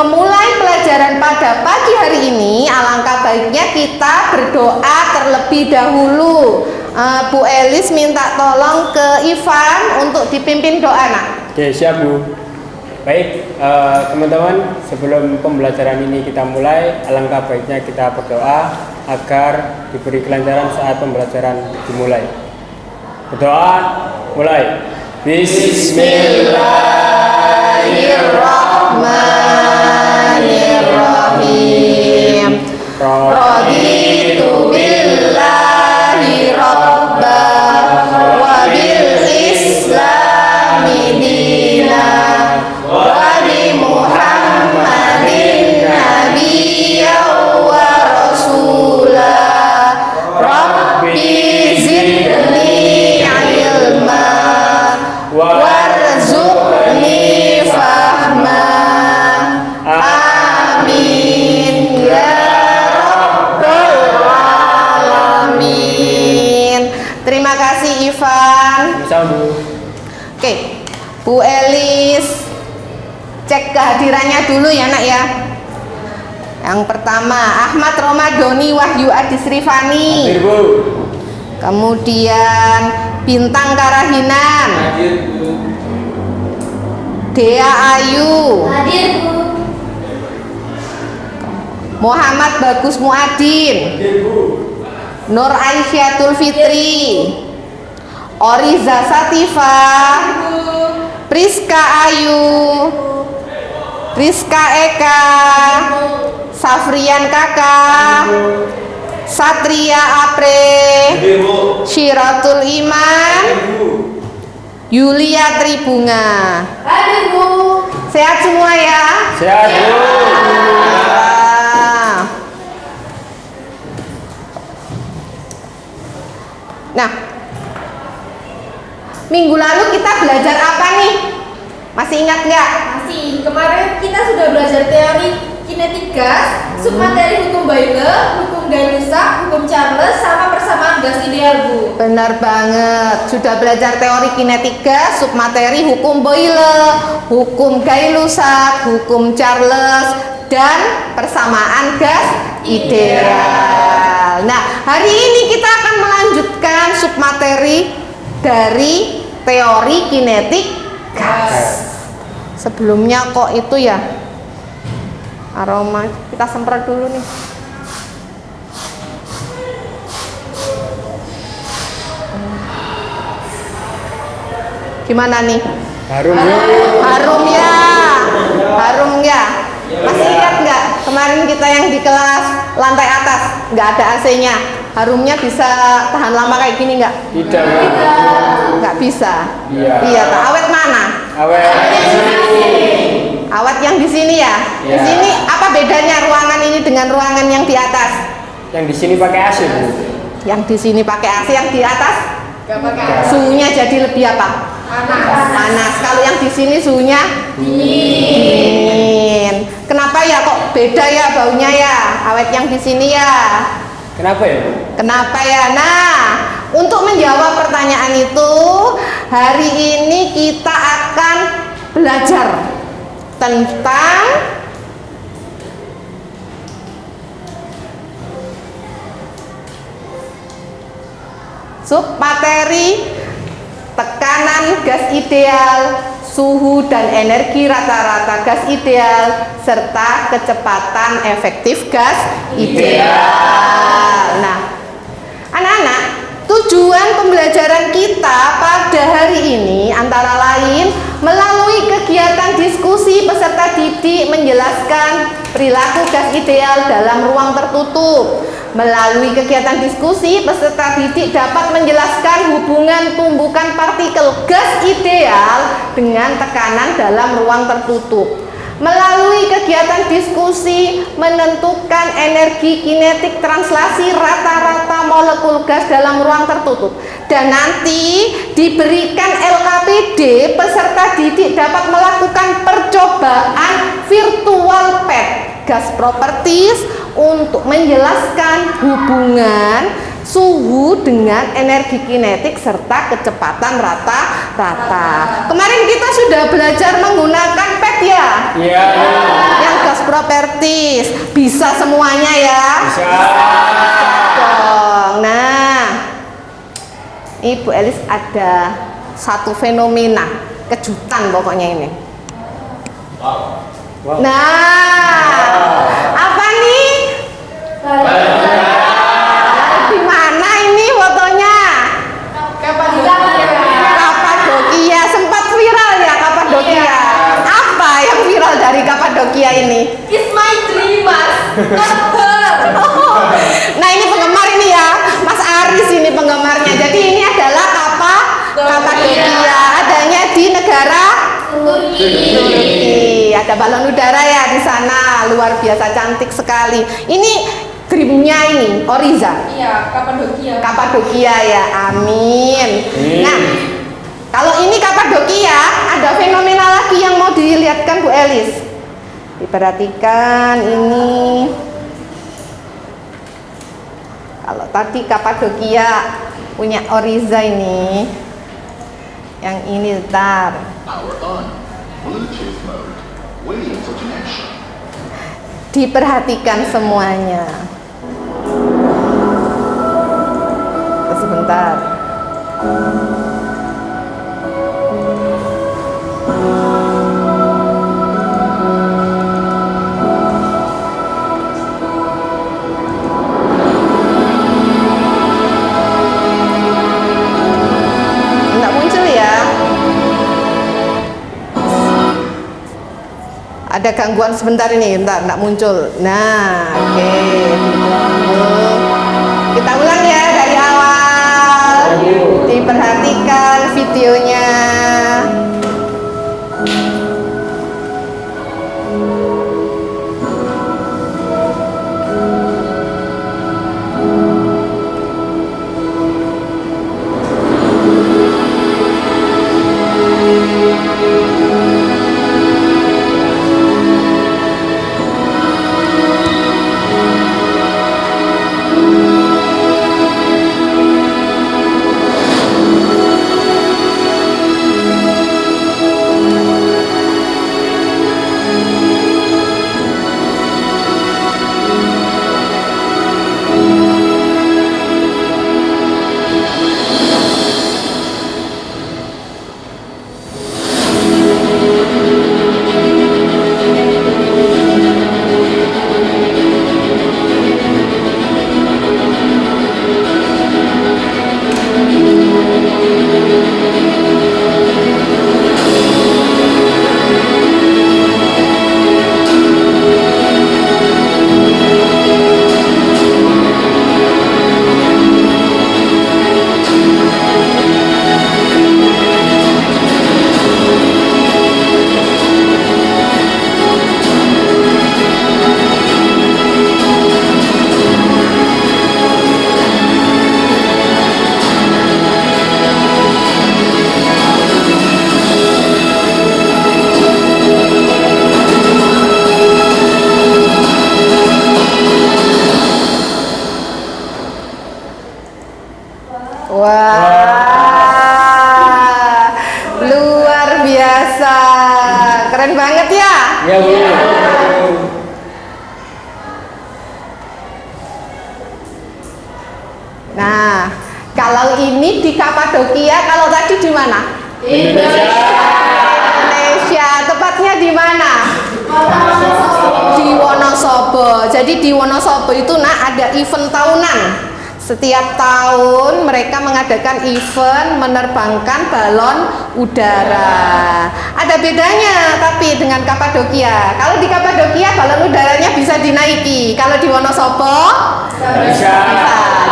memulai pelajaran pada pagi hari ini, alangkah baiknya kita berdoa terlebih dahulu. Bu Elis minta tolong ke Ivan untuk dipimpin doa, nak. Oke, siap Bu. Baik, teman-teman, sebelum pembelajaran ini kita mulai, alangkah baiknya kita berdoa agar diberi kelancaran saat pembelajaran dimulai. Berdoa, mulai. Bismillahirrahmanirrahim. Raditu billahi rabba wa bil islami dina wa bi Muhammadin nabiyya wa rasula. Rabbi zidni ilma warzuqni fahma. Amin ya rabbal alamin. Terima kasih Ivan. Oke, Bu Elis cek kehadirannya dulu ya nak ya. Yang pertama Ahmad Romadoni Wahyu Adis Rifani. Hadir, Bu. Kemudian Bintang Karahinan. Hadir, Bu. Dea Ayu. Hadir, Bu. Muhammad Bagus Muadin. Hadir, Bu. Nur Aisyatul Fitri. Oriza Sativa. Priska Ayu. Rizka Eka. Safrian Kakak. Satria Apre. Hadir, Bu. Syiratul Iman. Hadir, Bu. Yulia Tribunga. Hadir, Bu. Sehat semua ya? Sehat, Bu. Nah, minggu lalu kita belajar apa nih? Masih ingat nggak? Masih, kemarin kita sudah belajar teori kinetik gas, submateri hukum Boyle, hukum Gay-Lussac, hukum Charles, sama persamaan gas ideal, Bu. Benar banget. Sudah belajar teori kinetik gas, submateri hukum Boyle, hukum Gay-Lussac, hukum Charles, dan persamaan gas ideal. Nah, hari ini kita akan melanjutkan submateri dari teori kinetik gas. Sebelumnya kok itu ya aroma, kita semprot dulu nih. Gimana nih? Harum, Bu. Harum ya? Harum ya? Masih ingat nggak kemarin kita yang di kelas lantai atas nggak ada AC-nya? Harumnya bisa tahan lama kayak gini nggak? Tidak, Bu. Nggak bisa. Iya. Iya, tak awet mana? Awet. Awet yang di sini ya? Di Iya. sini apa bedanya ruangan ini dengan ruangan yang di atas? Yang di sini pakai AC, Bu. Yang di sini pakai AC, yang di atas Gak pakai suhunya jadi lebih apa? panas. Panas. Kalau yang di sini suhunya dingin. Kenapa ya kok beda ya baunya ya? Awet yang di sini ya. Kenapa ya, Bu? Kenapa ya? Nah, untuk menjawab pertanyaan itu, hari ini kita akan belajar tentang submateri, tekanan gas ideal, suhu dan energi rata-rata gas ideal, serta kecepatan efektif gas ideal. Nah, anak-anak, tujuan pembelajaran kita pada hari ini antara lain melalui kegiatan diskusi peserta didik menjelaskan perilaku gas ideal dalam ruang tertutup. Melalui kegiatan diskusi, peserta didik dapat menjelaskan hubungan tumbukan partikel gas ideal dengan tekanan dalam ruang tertutup. Melalui kegiatan diskusi, menentukan energi kinetik translasi rata-rata molekul gas dalam ruang tertutup. Dan nanti diberikan LKPD, peserta didik dapat melakukan percobaan virtual PET gas properties untuk menjelaskan hubungan suhu dengan energi kinetik serta kecepatan rata-rata. Kemarin kita sudah belajar menggunakan PET ya? Iya. Yang gas properties. Bisa semuanya ya? Bisa. Dong. Nah, Ibu Elis ada satu fenomena kejutan pokoknya ini. Wow. Nah, apa nih? Di mana ini fotonya? Kapadokia, sempat viral ya Kapadokia. Apa yang viral dari Kapadokia ini? It's my dream, Mas. Nah ini penggemar ini ya, Mas Aris ini penggemarnya. Jadi ini adalah Kapadokia, adanya di negara Turki. Ada balon udara ya di sana, luar biasa cantik sekali. Ini dreamnya ini, Oriza. Iya, Kapadokia. Kapadokia ya, amin. Nah, kalau ini Kapadokia, ada fenomena lagi yang mau dilihatkan Bu Elis. Diperhatikan ini. Kalau tadi Kapadokia punya Oriza ini, yang ini ntar. Power on. Bluetooth mode. Waiting for connection. Diperhatikan semuanya. Sebentar. Enggak muncul ya. Ada gangguan sebentar ini, entar enggak muncul. Nah, oke. Kita ulang ya dari awal. Diperhatikan videonya. Wah, luar biasa, keren banget ya. Ya, Bu. Nah, kalau ini di Kapadokia, kalau tadi di mana? Indonesia, tepatnya di mana? Di Wonosobo. Jadi di Wonosobo itu ada event tahunan. Setiap tahun mereka mengadakan event menerbangkan balon udara. Ada bedanya tapi dengan Kapadokia. Kalau di Kapadokia balon udaranya bisa dinaiki. Kalau di Wonosobo Bisa.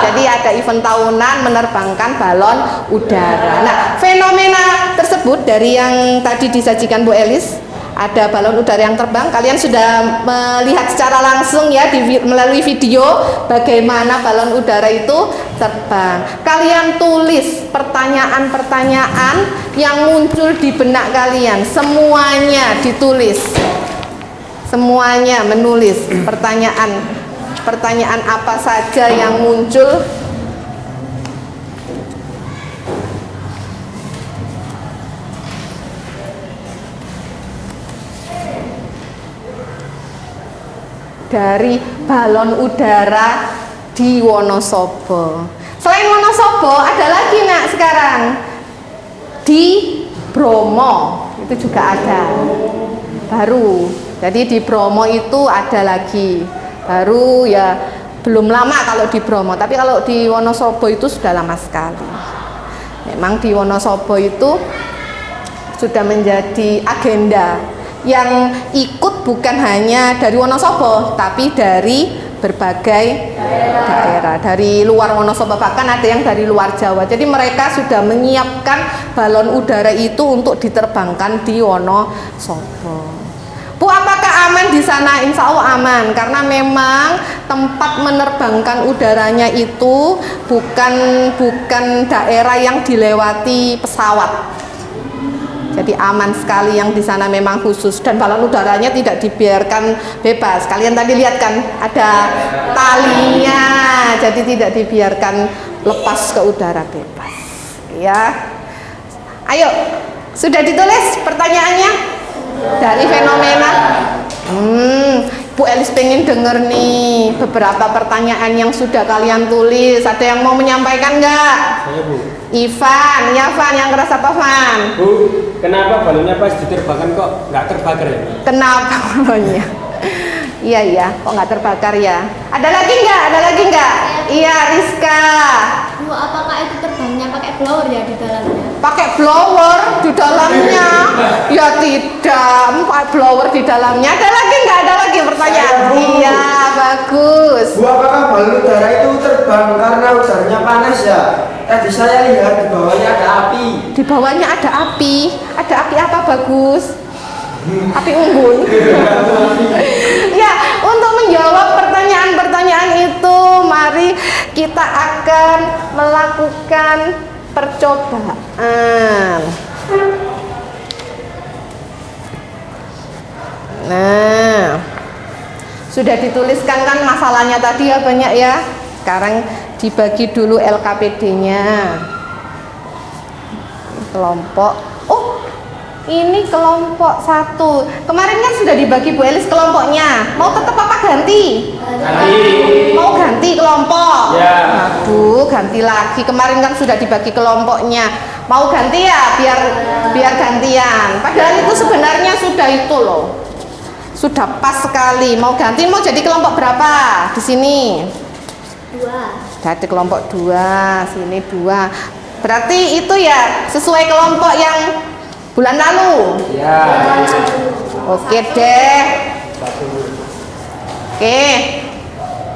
Jadi ada event tahunan menerbangkan balon udara. Nah, fenomena tersebut dari yang tadi disajikan Bu Elis, ada balon udara yang terbang. Kalian sudah melihat secara langsung ya melalui video bagaimana balon udara itu terbang. Kalian tulis pertanyaan-pertanyaan yang muncul di benak kalian. Semuanya ditulis. Semuanya menulis pertanyaan apa saja yang muncul dari balon udara di Wonosobo. Selain Wonosobo ada lagi nak sekarang di Bromo, itu juga ada baru. Jadi di Bromo itu ada lagi baru ya, belum lama kalau di Bromo, tapi kalau di Wonosobo itu sudah lama sekali. Memang di Wonosobo itu sudah menjadi agenda yang ikut bukan hanya dari Wonosobo, tapi dari berbagai daerah dari luar Wonosobo, bahkan ada yang dari luar Jawa. Jadi mereka sudah menyiapkan balon udara itu untuk diterbangkan di Wonosobo. Bu, apakah aman di sana? Insya Allah aman, karena memang tempat menerbangkan udaranya itu bukan daerah yang dilewati pesawat. Jadi aman sekali yang di sana, memang khusus, dan balon udaranya tidak dibiarkan bebas. Kalian tadi lihat kan ada talinya, jadi tidak dibiarkan lepas ke udara bebas. Ya, ayo, sudah ditulis pertanyaannya dari fenomena. Bu Elis pengen denger nih beberapa pertanyaan yang sudah kalian tulis. Ada yang mau menyampaikan nggak? Saya, Bu. Ivan, ya Van, yang keras apa Van? Bu, kenapa balonnya pas diterbangkan kok nggak terbakar ya? Kenapa balonnya? Iya, kok nggak terbakar ya? Ada lagi nggak? Iya, Rizka. Bu, apakah itu terbangnya pakai blower ya di dalamnya? Pakai blower di dalamnya? Ya tidak, pakai blower di dalamnya. Ada lagi pertanyaan? Iya, bagus. Bu, apakah balon udara itu terbang karena udaranya panas ya? Tadi saya lihat di bawahnya ada api. Di bawahnya ada api. Ada api apa, Bagus? Api unggun. Ya, untuk menjawab pertanyaan-pertanyaan itu, mari kita akan melakukan percobaan. Nah, sudah dituliskan kan masalahnya tadi ya, banyak ya. Sekarang dibagi dulu LKPD-nya. Kelompok. Oh, ini kelompok 1. Kemarin kan sudah dibagi Bu Elis kelompoknya. Mau tetap apa ganti? Mau ganti kelompok? Ya. Aduh, ganti lagi. Kemarin kan sudah dibagi kelompoknya. Mau ganti ya, biar gantian. Padahal itu sebenarnya sudah itu loh. Sudah pas sekali. Mau ganti, mau jadi kelompok berapa? Di sini. 2. Jadi kelompok 2, sini 2. Berarti itu ya sesuai kelompok yang bulan lalu. Ya. Oke deh. Oke.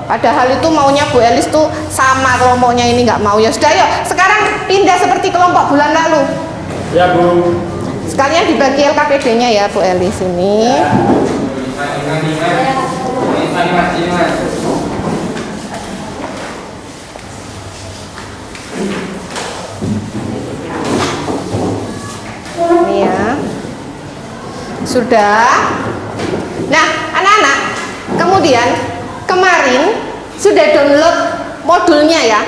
Padahal itu maunya Bu Elis tuh sama kelompoknya, ini nggak mau. Ya sudah, yuk sekarang pindah seperti kelompok bulan lalu. Ya, Bu. Sekalian dibagi LKPD-nya ya Bu Elis ini. Ini ya. Sudah. Nah, anak-anak, kemudian kemarin sudah download modulnya ya.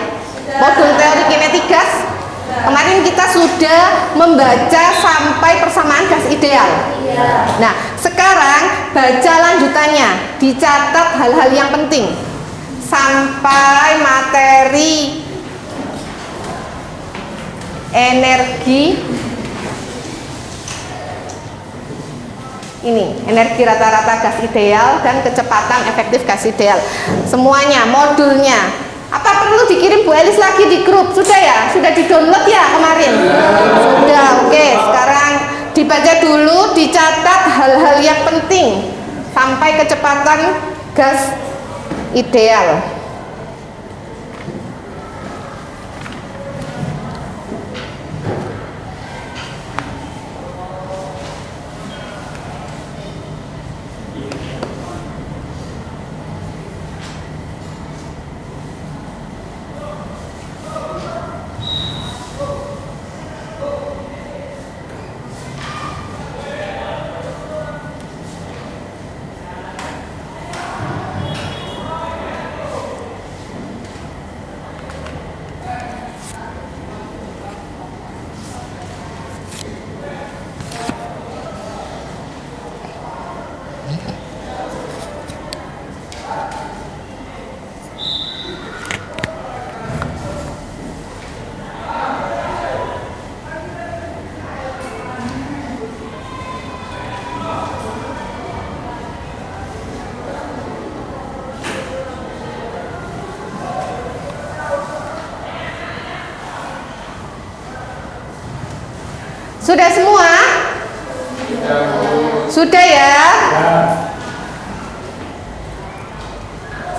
Modul teori kinetik gas. Kemarin kita sudah membaca sampai persamaan gas ideal. Nah, sekarang baca lanjutannya, dicatat hal-hal yang penting sampai materi energi ini, energi rata-rata gas ideal dan kecepatan efektif gas ideal. Semuanya, modulnya. Apa perlu dikirim Bu Elis lagi di grup? Sudah ya? Sudah di-download ya kemarin? Sudah, oke. Sekarang dibaca dulu, dicatat hal-hal yang penting sampai kecepatan gas ideal. Sudah semua? Sudah ya?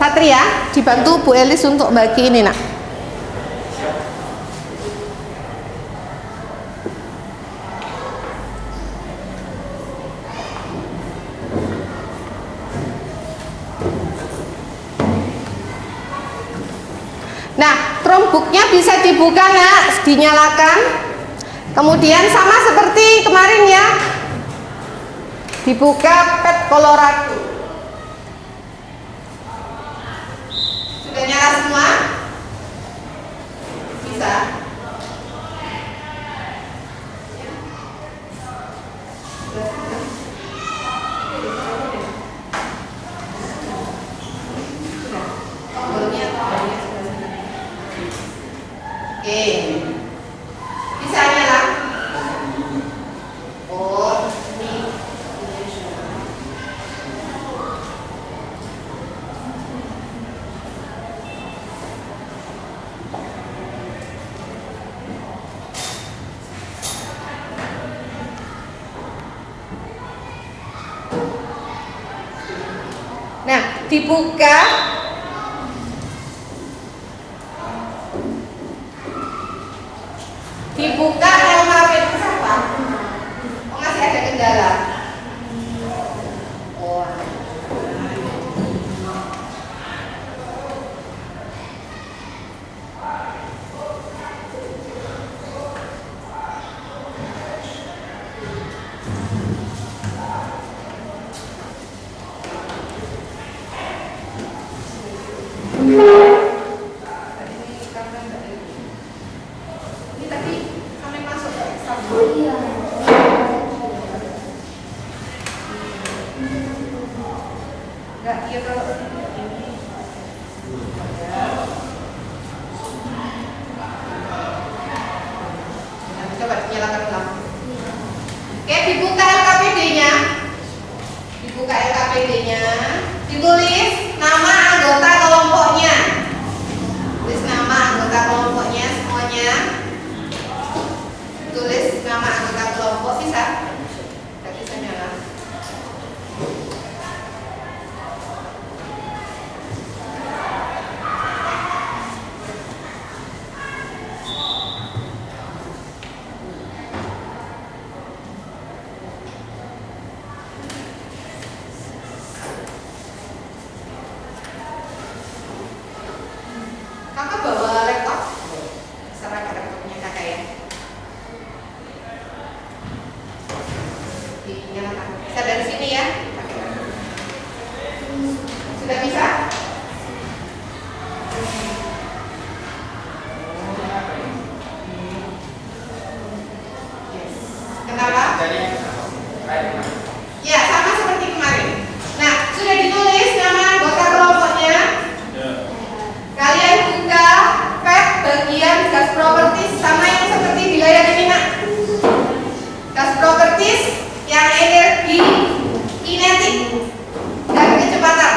Satria, dibantu Bu Elis untuk bagi ini nak. Nah, Chromebooknya bisa dibuka nak, dinyalakan. Kemudian sama seperti kemarin ya, dibuka pet Colorado. Sudah nyala semua? Bisa? Oke, bisa nyala? Oh, ini. Nah, dibuka. Dibuka LKP siapa? Oh, masih ada kendala. Oh. Ini tadi kami masuk ke ekstrak. Iya. Enggak, iya kalau ini. Nah, coba nyalakan ulang. Oke, dibuka LKPD-nya. Dibuka LKPD-nya. Ditulis nama anggota kelompoknya. Tulis nama anggota kelompoknya semuanya. Tulis nama anggota kelompok bisa? Tidak bisa nyala. Kakak bawa laptop? Serah laptopnya kakak ya. Dinyalakan. Bisa dari sini ya. Sudah bisa? Yes. Kenapa? Ya, sama seperti kemarin. Nah, sudah ditulis nama anggota kelompoknya. Kalian buka pet bagian gas properties sama yang seperti di layar ini nak. Gas properties yang energi, kinetik, dan kecepatan.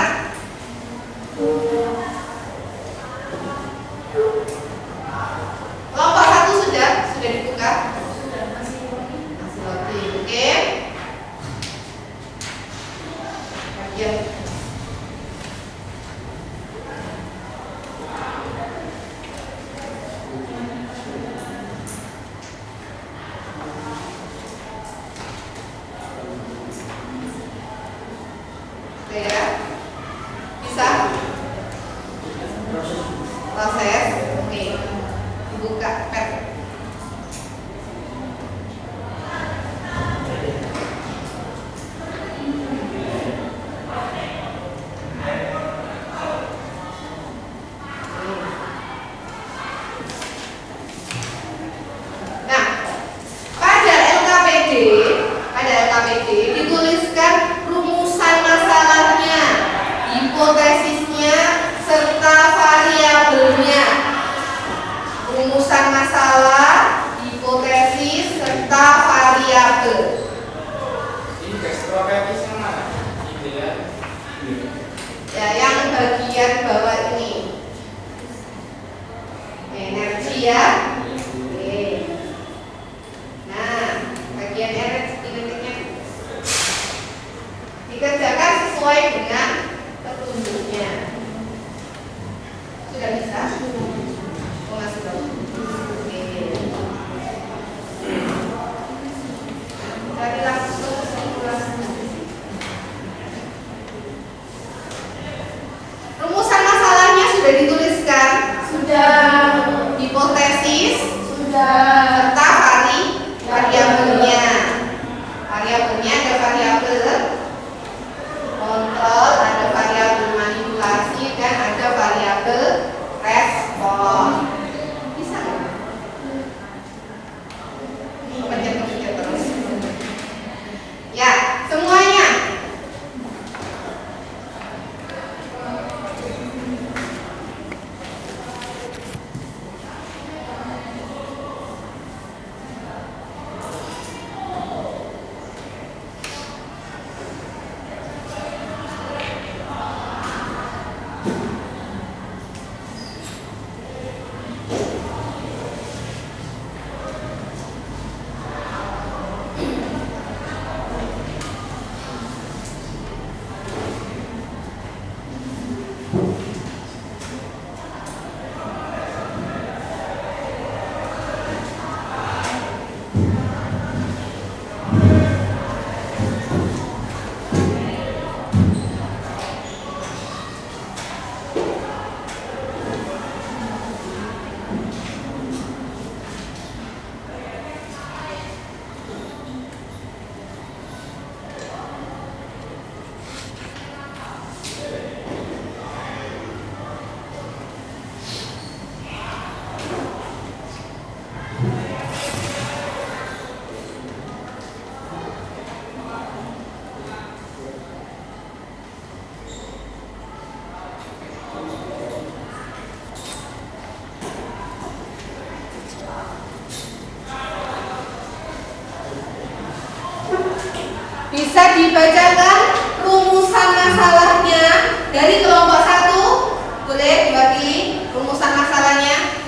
Kelompok 1 sudah dibuka. Masih loading, oke. Bagian oke ya. Bisa? Proses. Oke. Dibuka pet. Nah, pada LKPD dituliskan rumusan masalahnya, hipotesisnya, serta variabelnya. Rumusan masalah, hipotesis, serta variabel. Ini gas properties yang mana? Ini ya. Ya, yang bagian bawah ini. Energi ya. Oke. Nah, serta variabelnya. Variabelnya ada variabel kontrol, ada variabel manipulasi, dan ada variabel respon. Bisa nggak? Pencet terus. Ya, semuanya. Bisa dibacakan rumusan masalahnya dari kelompok 1. Boleh diwakili rumusan masalahnya.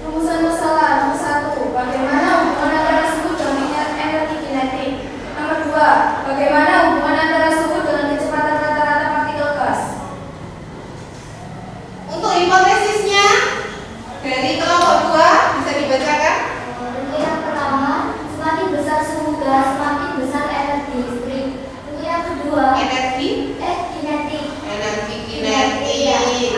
Rumusan masalah nomor 1. Bagaimana hubungan antara suhu dan energi kinetik? Nomor 2. Bagaimana hubungan antara suhu dengan kecepatan rata-rata partikel gas? Untuk hipotesisnya dari kelompok 2 bisa dibacakan. Untuk yang pertama, semakin besar suhu gas, semakin besar energi listrik. Untuk yang kedua, Energi kinetik. kinetik.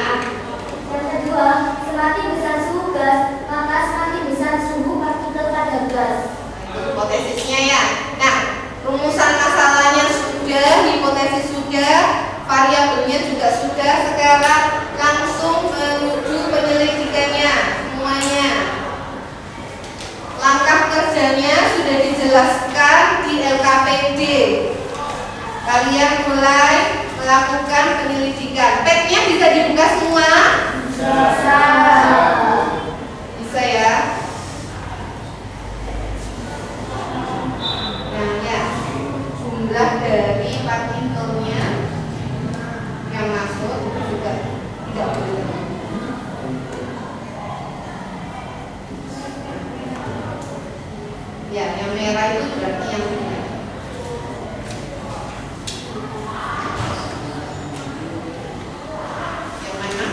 Yang kedua, semakin besar suhu gas, maka semakin besar suhu partikel pada gas. Itu hipotesisnya ya. Nah, rumusan masalahnya sudah, hipotesis sudah, variabelnya juga sudah. Sekarang langsung menuju penyelidikannya semuanya. Langkah kerjanya sudah dijelaskan di LKPD. Kalian mulai melakukan penyelidikan. Petnya bisa dibuka semua? Bisa. Bisa ya. Nah ya, jumlah dari partikelnya yang masuk itu juga tidak boleh. Ya, yang merah itu berarti yang benar. Yang mana?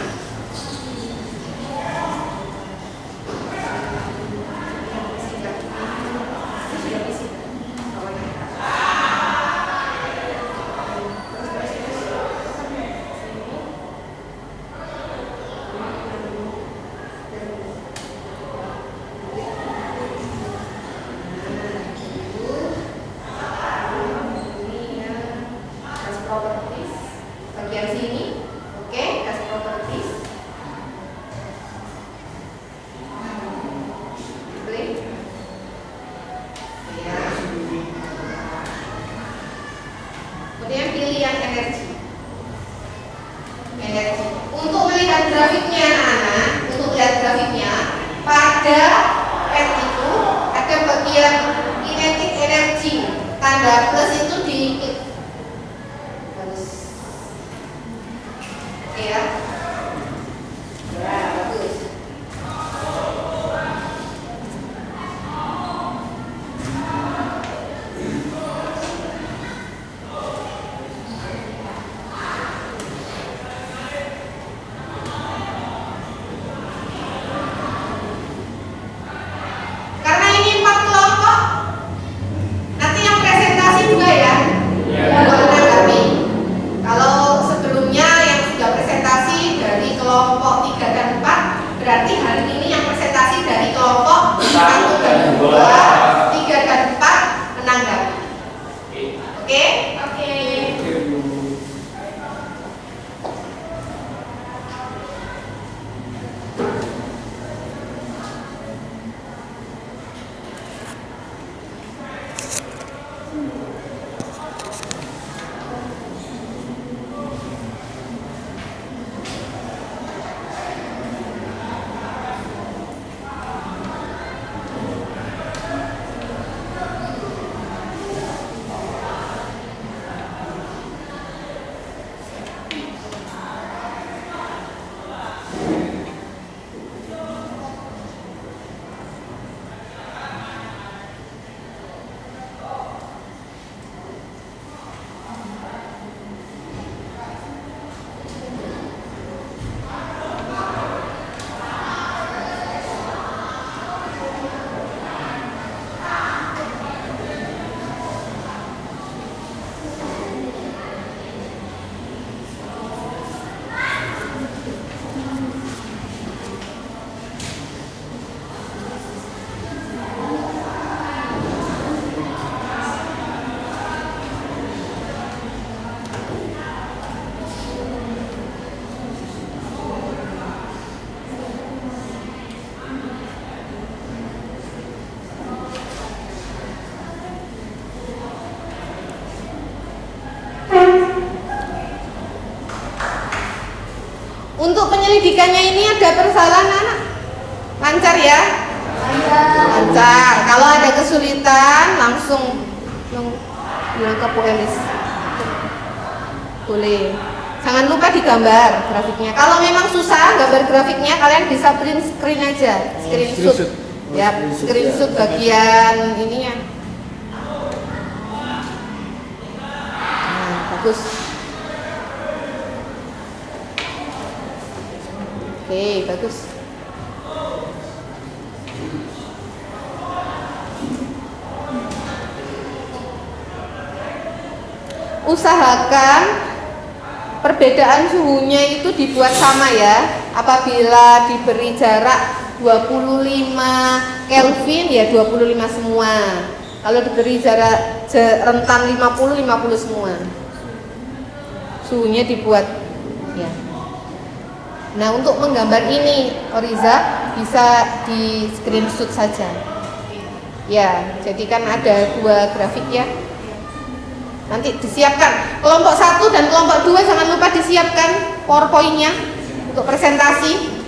Bagian sini, oke, gas properties. Boleh? Ya. Kemudian pilihan energi. Energi. Untuk melihat grafiknya anak-anak, untuk melihat grafiknya pada pet itu ada bagian kinetic energy. Tanda plus itu di ya. Nah, bagus. Karena ini 4 kelompok, nanti yang presentasi juga ya. Buat menanggapi. Kalau sebelumnya yang sudah presentasi Untuk penyelidikannya ini ada persalahan anak? Lancar ya? Lancar. Kalau ada kesulitan langsung bilang ke Bu Elis. Boleh. Jangan lupa digambar grafiknya. Kalau memang susah gambar grafiknya, kalian bisa print screen aja, screenshot. Ya, screenshot bagian ininya. Nah, bagus. Oke, bagus. Usahakan perbedaan suhunya itu dibuat sama ya. Apabila diberi jarak 25 Kelvin ya 25 semua. Kalau diberi jarak rentan 50 semua. Suhunya dibuat ya. Nah, untuk menggambar ini Oriza bisa di screenshot saja. Ya, jadi kan ada 2 grafik ya. Nanti disiapkan kelompok 1 dan kelompok 2, jangan lupa disiapkan PowerPoint-nya untuk presentasi.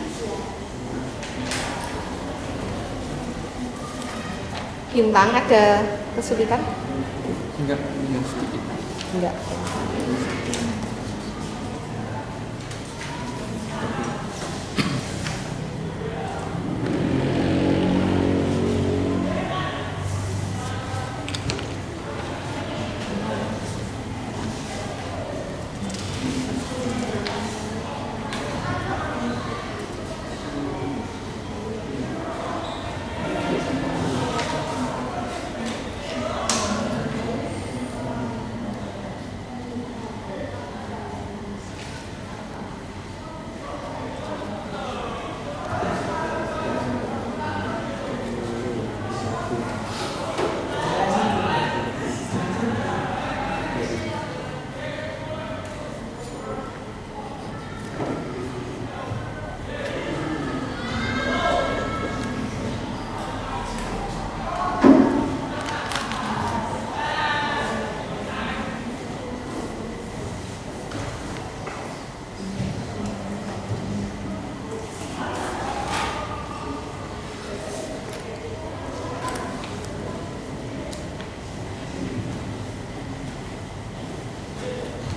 Bintang ada kesulitan? Enggak sedikit. Enggak.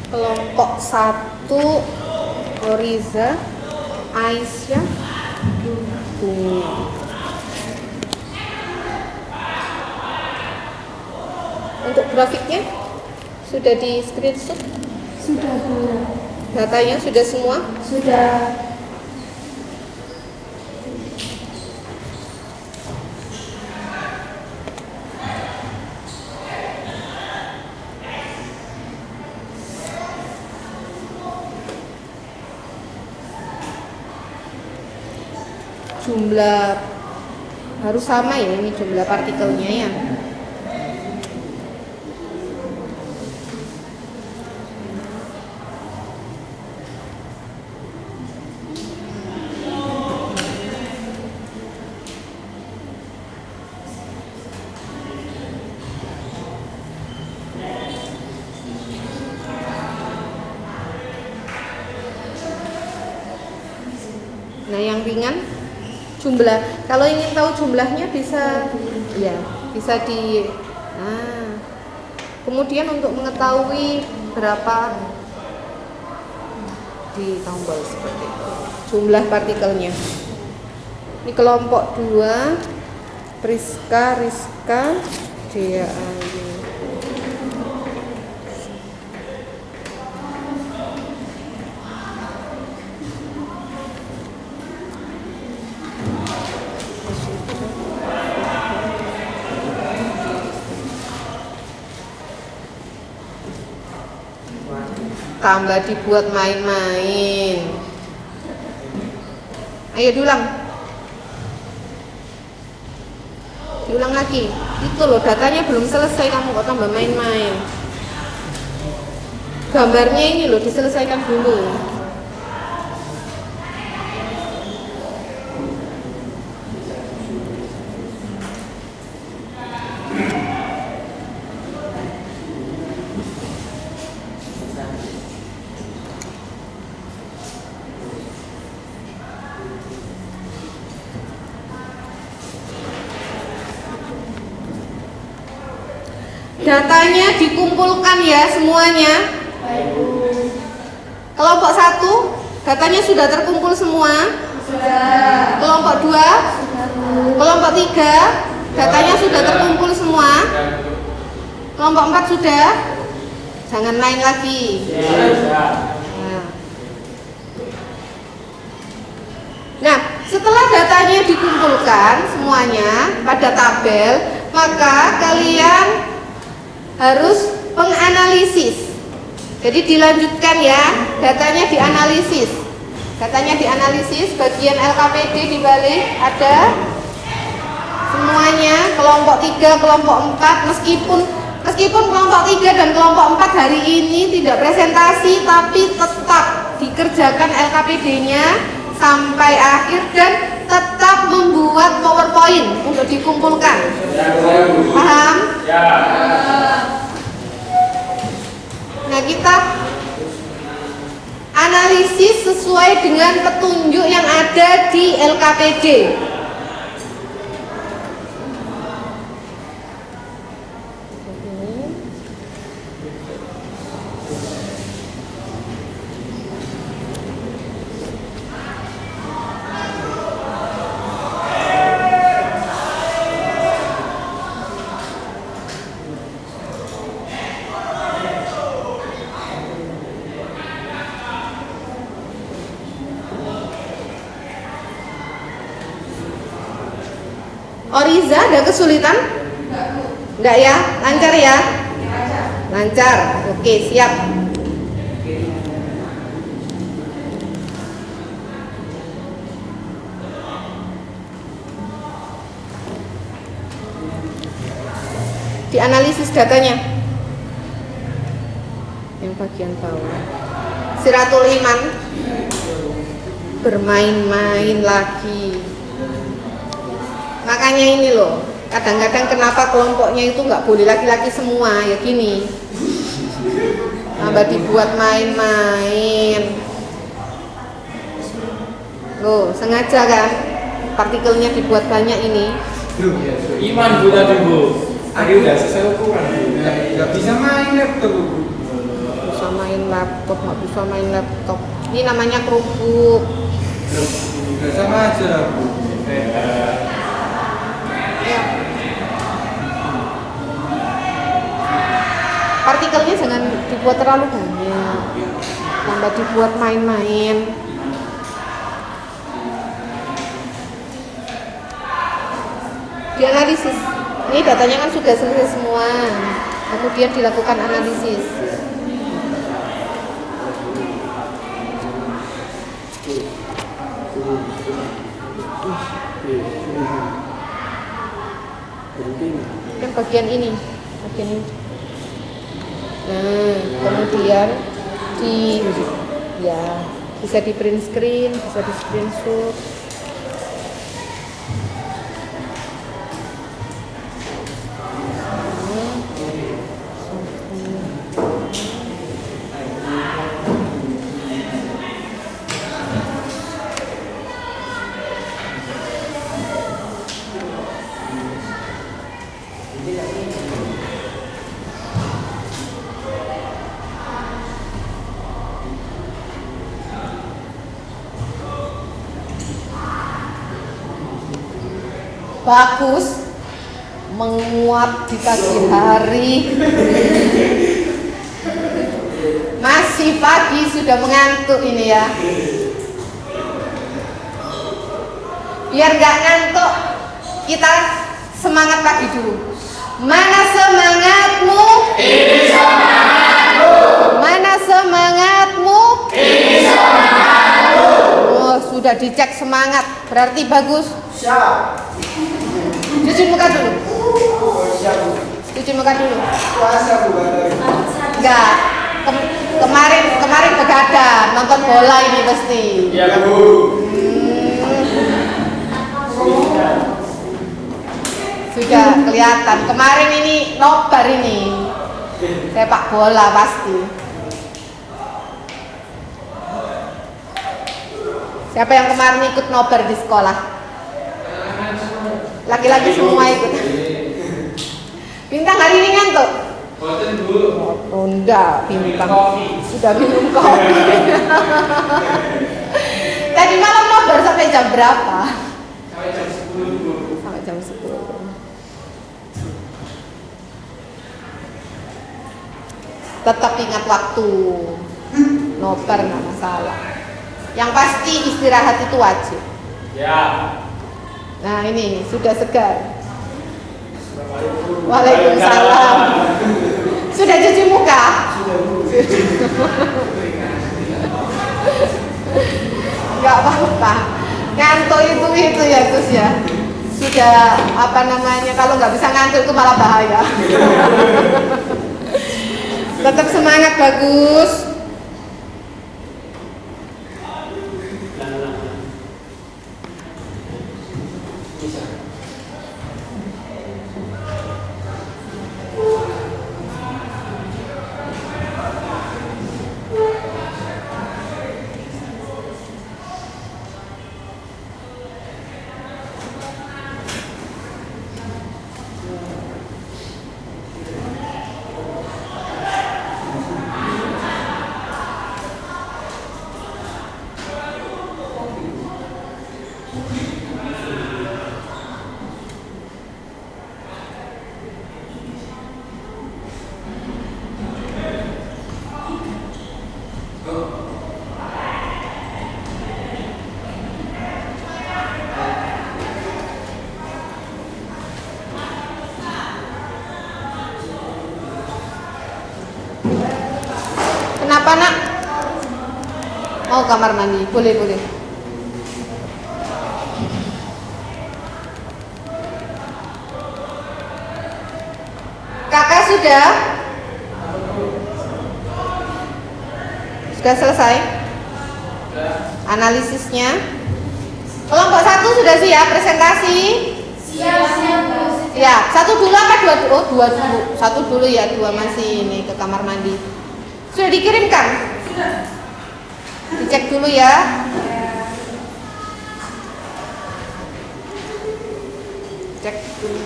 Kelompok 1 Oriza, Aisyah, Bumi. Untuk grafiknya sudah di screenshot? Sudah, Bu. Datanya sudah semua? Sudah. Jumlah harus sama ya, ini jumlah partikelnya ya. Nah, yang ringan jumlah, kalau ingin tahu jumlahnya bisa ya, bisa di kemudian untuk mengetahui berapa di tombol seperti itu jumlah partikelnya. Ini kelompok 2 Priska, Rizka, Dea Ayu. Tambah dibuat main-main. Ayo diulang. Diulang lagi. Itu loh, datanya belum selesai, kamu kok tambah main-main. Gambarnya ini loh diselesaikan dulu. datanya dikumpulkan ya semuanya. Kelompok 1, datanya sudah terkumpul semua. Kelompok 2, kelompok 3, datanya sudah terkumpul semua. Kelompok 4 sudah. Jangan main lagi. Nah, setelah datanya dikumpulkan semuanya pada tabel, maka kalian harus menganalisis. Jadi dilanjutkan ya, datanya dianalisis. Datanya dianalisis, bagian LKPD dibalik ada semuanya, kelompok 3, kelompok 4, meskipun kelompok 3 dan kelompok 4 hari ini tidak presentasi, tapi tetap dikerjakan LKPD-nya sampai akhir dan tetap membuat PowerPoint untuk dikumpulkan. Paham? Ya. Nah, kita analisis sesuai dengan petunjuk yang ada di LKPD. Oriza ada kesulitan? Enggak ya? Lancar ya? Lancar. Oke, siap. Dianalisis datanya. Yang bagian bawah. Siratul Iman bermain-main lagi. Makanya ini loh, kadang-kadang kenapa kelompoknya itu nggak boleh laki-laki semua, ya gini. Tambah dibuat main-main. Loh, sengaja kan? Partikelnya dibuat banyak ini. Iman Bu tadi Bu. Tadi udah selesai ukuran. Nggak bisa main laptop Bu. Bisa main laptop, nggak bisa main laptop. Ini namanya kerupuk. Nggak sama aja Bu. Partikelnya jangan dibuat terlalu banyak, tambah dibuat main-main. Dianalisis. Ini datanya kan sudah selesai semua, kemudian dilakukan analisis. Yang bagian ini. Nah, kemudian bisa di print screen, bisa di screenshot. Bagus, menguap di pagi hari. Masih pagi sudah mengantuk ini ya. Biar gak ngantuk, kita semangat pagi dulu. Mana semangatmu? Ini semangatmu. Mana semangatmu? Ini semangatmu. Oh, sudah dicek semangat, berarti bagus. Siap. Cuci muka dulu. Cuci muka dulu. Puasa Bu. Enggak. Kemarin begadang nonton bola ini pasti. Iya Bu. Sudah kelihatan. Kemarin ini nobar ini. Sepak bola pasti. Siapa yang kemarin ikut nobar di sekolah? Laki-laki semua ikut. Bintang hari ini ngantuk? Boten Bu. Oh, enggak, Minum bintang. kopi. Sudah minum kopi. Tadi malam nobar sampai jam berapa? Sampai jam 10 Bu. Sampai jam 10. Tetap ingat waktu. Nobar nggak masalah. Yang pasti istirahat itu wajib. Ya. Nah ini sudah segar. Waalaikumsalam. Sudah cuci muka? Enggak apa-apa. Ngantuk itu ya Gus ya. Sudah apa namanya, kalau nggak bisa ngantuk itu malah bahaya. Tetap semangat, bagus. Kenapa nak? Mau kamar mandi? Boleh, boleh. Kakak sudah? Sudah selesai? Analisisnya? Kelompok 1 sudah siap presentasi? Siap, Bu. Ya, 1 dulu apa 2? Oh, 2 dulu. 1 dulu ya, 2 masih ini ke kamar mandi. Sudah dikirimkan? Sudah. Dicek dulu ya. Cek dulu.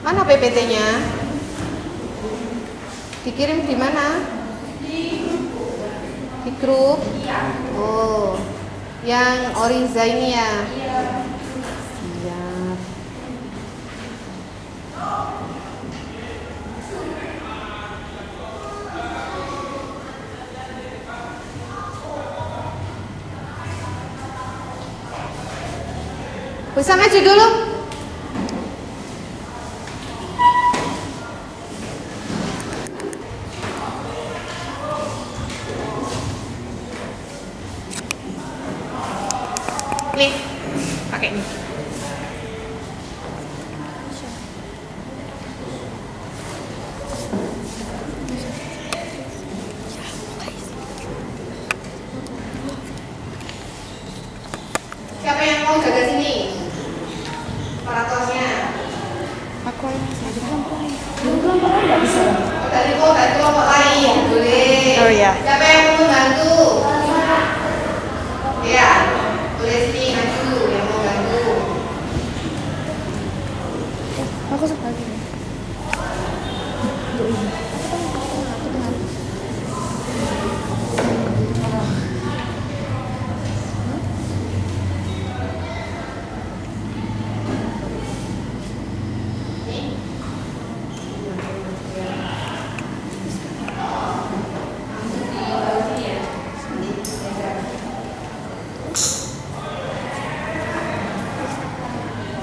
Mana PPT-nya? Dikirim di mana? Di grup. Oh, yang Oriza ini ya. Siap. Bisa maju dulu. Nih, pakai nih. Siapa yang mau jaga sini? Operatornya. Aku belum nggak bisa. Dari kelompok lain, boleh. Oh, iya. Siapa yang mau bantu? Ya, boleh sini maju yang mau bantu. Aku sebagai.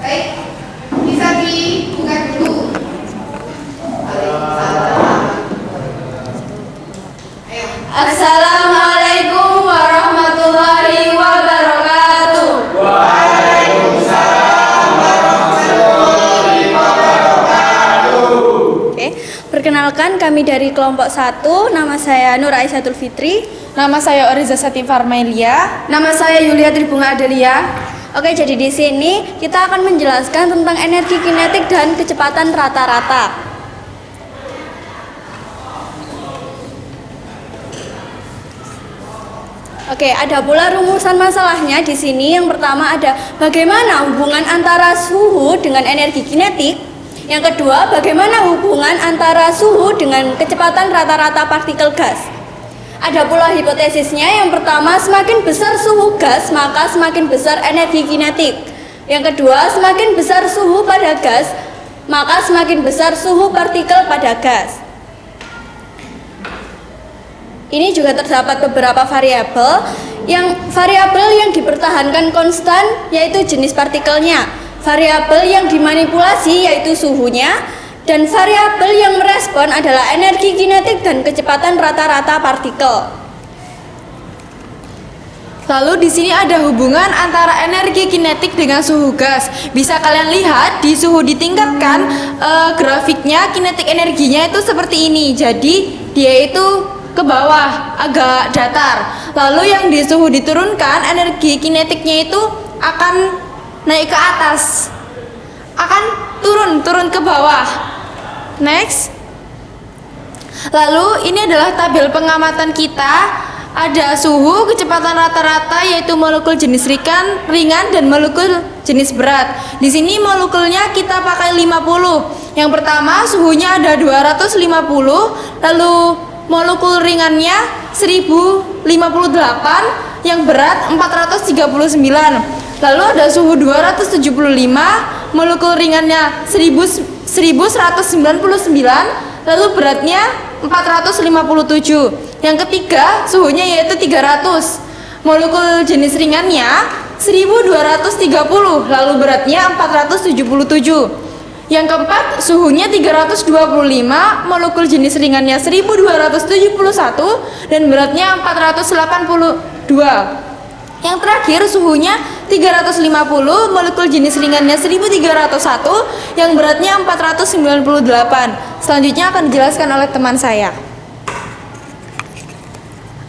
Baik, bisa dibuka dulu. Ayo. Assalamualaikum warahmatullahi wabarakatuh. Oke, perkenalkan kami dari kelompok 1, nama saya Nur Aisyah Fitri. Nama saya Oriza Sati Farmelia. Nama saya Yulia Tribunga Adelia. Oke, jadi di sini kita akan menjelaskan tentang energi kinetik dan kecepatan rata-rata. Oke, ada pula rumusan masalahnya di sini. Yang pertama ada bagaimana hubungan antara suhu dengan energi kinetik. Yang kedua, bagaimana hubungan antara suhu dengan kecepatan rata-rata partikel gas. Ada pula hipotesisnya. Yang pertama, semakin besar suhu gas, maka semakin besar energi kinetik. Yang kedua, semakin besar suhu pada gas, maka semakin besar suhu partikel pada gas. Ini juga terdapat beberapa variabel yang dipertahankan konstan yaitu jenis partikelnya, variabel yang dimanipulasi yaitu suhunya, dan variabel yang merespon adalah energi kinetik dan kecepatan rata-rata partikel. Lalu di sini ada hubungan antara energi kinetik dengan suhu gas. Bisa kalian lihat di suhu ditingkatkan, grafiknya kinetik energinya itu seperti ini. Jadi dia itu ke bawah, agak datar. Lalu yang di suhu diturunkan, energi kinetiknya itu akan naik ke atas, akan turun ke bawah. Next. Lalu ini adalah tabel pengamatan kita. Ada suhu, kecepatan rata-rata yaitu molekul jenis ringan dan molekul jenis berat. Di sini molekulnya kita pakai 50. Yang pertama suhunya ada 250, lalu molekul ringannya 1058, yang berat 439. Lalu ada suhu 275, molekul ringannya 1199, lalu beratnya 457. Yang ketiga, suhunya yaitu 300. Molekul jenis ringannya 1230, lalu beratnya 477. Yang keempat, suhunya 325, molekul jenis ringannya 1271 dan beratnya 482. Yang terakhir, suhunya 350, molekul jenis ringannya 1301, yang beratnya 498. Selanjutnya akan dijelaskan oleh teman saya.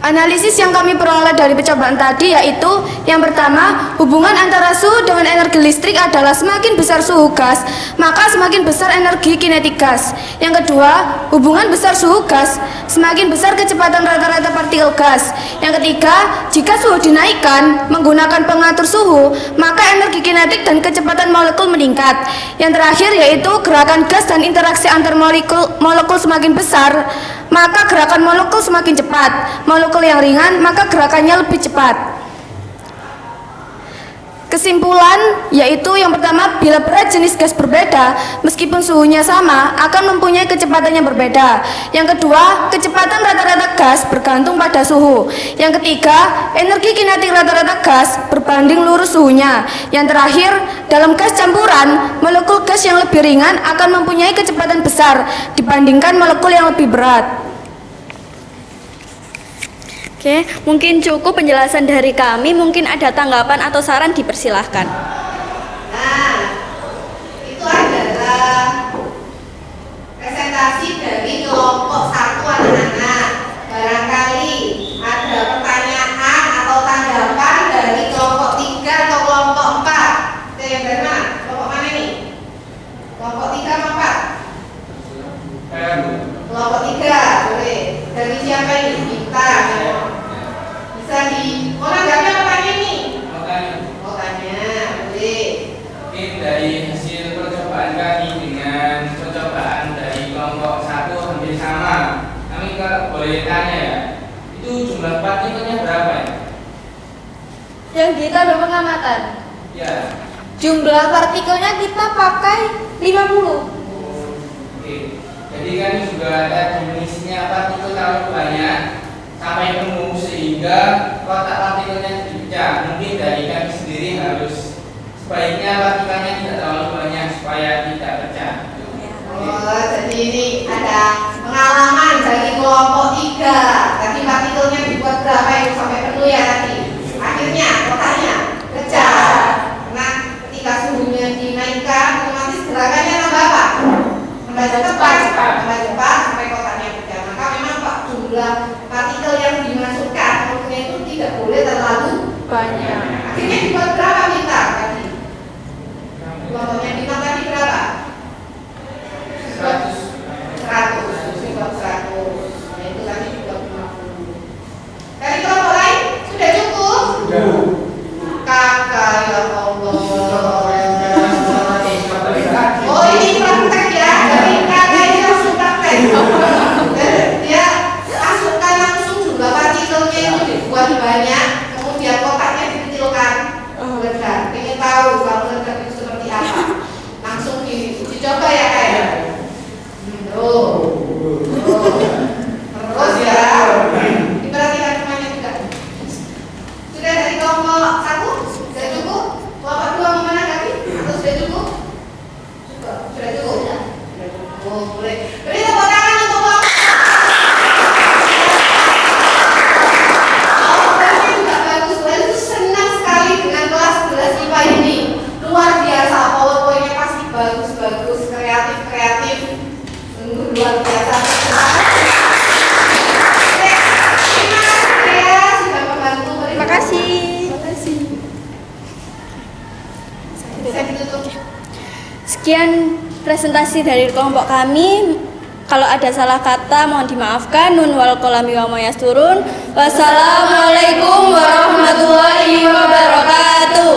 Analisis yang kami peroleh dari percobaan tadi yaitu yang pertama, hubungan antara suhu dengan energi listrik adalah semakin besar suhu gas, maka semakin besar energi kinetik gas. Yang kedua, hubungan besar suhu gas, semakin besar kecepatan rata-rata partikel gas. Yang ketiga, jika suhu dinaikkan menggunakan pengatur suhu, maka energi kinetik dan kecepatan molekul meningkat. Yang terakhir yaitu gerakan gas dan interaksi antar molekul semakin besar, maka gerakan molekul semakin cepat. Molekul yang ringan, maka gerakannya lebih cepat. Kesimpulan yaitu yang pertama, bila berat jenis gas berbeda, meskipun suhunya sama, akan mempunyai kecepatan yang berbeda. Yang kedua, kecepatan rata-rata gas bergantung pada suhu. Yang ketiga, energi kinetik rata-rata gas berbanding lurus suhunya. Yang terakhir, dalam gas campuran, molekul gas yang lebih ringan akan mempunyai kecepatan besar dibandingkan molekul yang lebih berat. Oke, mungkin cukup penjelasan dari kami. Mungkin ada tanggapan atau saran, dipersilahkan. Nah, itu adalah presentasi dari kelompok 1 anak-anak. Barangkali ada pertanyaan atau tanggapan dari kelompok 3 atau kelompok 4. Oke, yang dari mana? Kelompok mana nih? Kelompok 3 atau 4? Kelompok 3, boleh. Dari siapa ini? Kita. Bisa di menanggapi apa tanya nih? Oh, tanya, boleh. Mungkin dari hasil percobaan kami dengan percobaan dari kelompok 1 hampir sama. Kami kalau boleh tanya ya, itu jumlah partikelnya berapa ya? Yang kita berpengamatan. Ya. Jumlah partikelnya kita pakai 50. Oke. Jadi kami juga ada definisinya partikel kalau banyak sampai penuh sehingga kotak partikelnya dipecah. Mungkin dari kami sendiri harus sebaiknya partikelnya tidak terlalu banyak supaya tidak pecah. Oh, jadi ini ada pengalaman dari kelompok 3. Tadi partikelnya dibuat berapa itu sampai penuh ya tadi. Akhirnya kotaknya pecah. Nah, ketika suhunya dinaikkan, otomatis gerakannya nambah apa? Nambah cepat sampai kotaknya pecah. Maka memang Pak, jumlah partikel yang dimasukkan molekulnya itu tidak boleh terlalu Banyak. Akhirnya dibuat berapa bintang tadi? Kelompoknya bintang tadi berapa? 100. Dibuat 100. Nah, itu tadi juga 50. Dari kelompok lain sudah Terus ya, diperhatikan semuanya juga. Sudah dari kelompok 1? Sudah cukup? Kelompok 2 mau menanggapi? Atau sudah cukup? Sudah cukup? Sudah cukup, boleh. Beri tepuk tangan untuk kelompok. Kelompoknya juga bagus. Itu senang sekali dengan kelas 11 IPA ini. Luar biasa, PowerPoint-nya pasti bagus-bagus, kreatif-kreatif. Sungguh luar biasa. Terima kasih. Sekian presentasi dari kelompok kami. Kalau ada salah kata mohon dimaafkan. Nun wal qalami wa ma yasturun. Wassalamualaikum warahmatullahi wabarakatuh.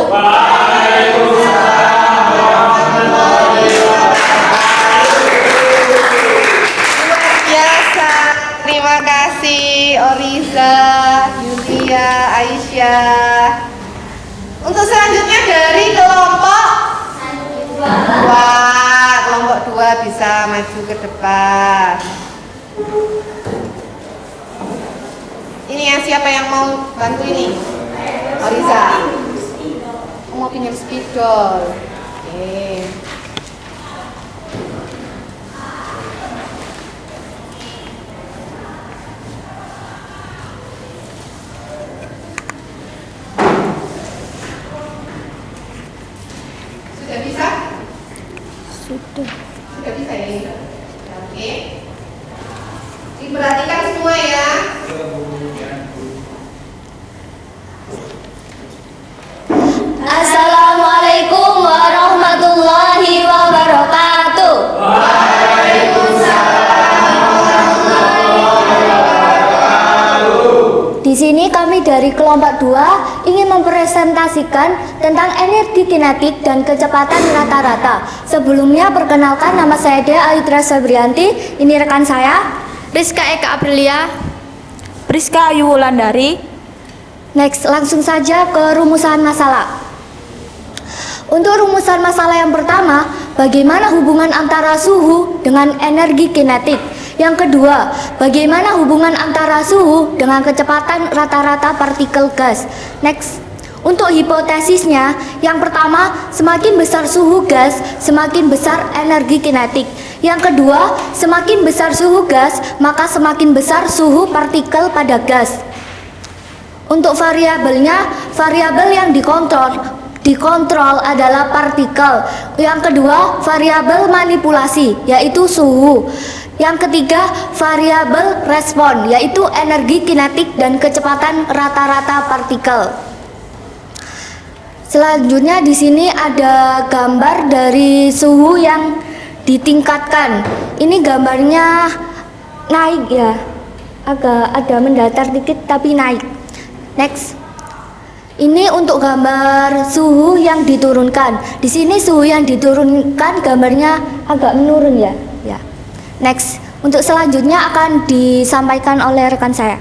Biasa. Terima kasih Oriza, Yulia, Aisyah. Untuk selanjutnya dari kelompok 2. Kelompok 2 bisa maju ke depan. Ini ya, siapa yang mau bantu ini? Oriza. Mau pinjam spidol. Oke. Sudah bisa? Sudah bisa ya ini? Oke. Diperhatikan semua ya. Assalamualaikum warahmatullahi wabarakatuh. Di sini kami dari kelompok 2 ingin mempresentasikan tentang energi kinetik dan kecepatan rata-rata. Sebelumnya perkenalkan, nama saya Dea Audra Sabrianti. Ini rekan saya Rizka Eka Aprilia. Priska Ayu Wulandari. Next, langsung saja ke rumusan masalah. Untuk rumusan masalah yang pertama, bagaimana hubungan antara suhu dengan energi kinetik? Yang kedua, bagaimana hubungan antara suhu dengan kecepatan rata-rata partikel gas? Next, untuk hipotesisnya, yang pertama, semakin besar suhu gas, semakin besar energi kinetik. Yang kedua, semakin besar suhu gas, maka semakin besar suhu partikel pada gas. Untuk variabelnya, variabel yang dikontrol adalah partikel. Yang kedua, variabel manipulasi, yaitu suhu. Yang ketiga, variabel respon, yaitu energi kinetik dan kecepatan rata-rata partikel. Selanjutnya di sini ada gambar dari suhu yang ditingkatkan. Ini gambarnya naik ya, agak ada mendatar dikit tapi naik. Next. Ini untuk gambar suhu yang diturunkan. Di sini suhu yang diturunkan gambarnya agak menurun ya. Ya. Next. Untuk selanjutnya akan disampaikan oleh rekan saya.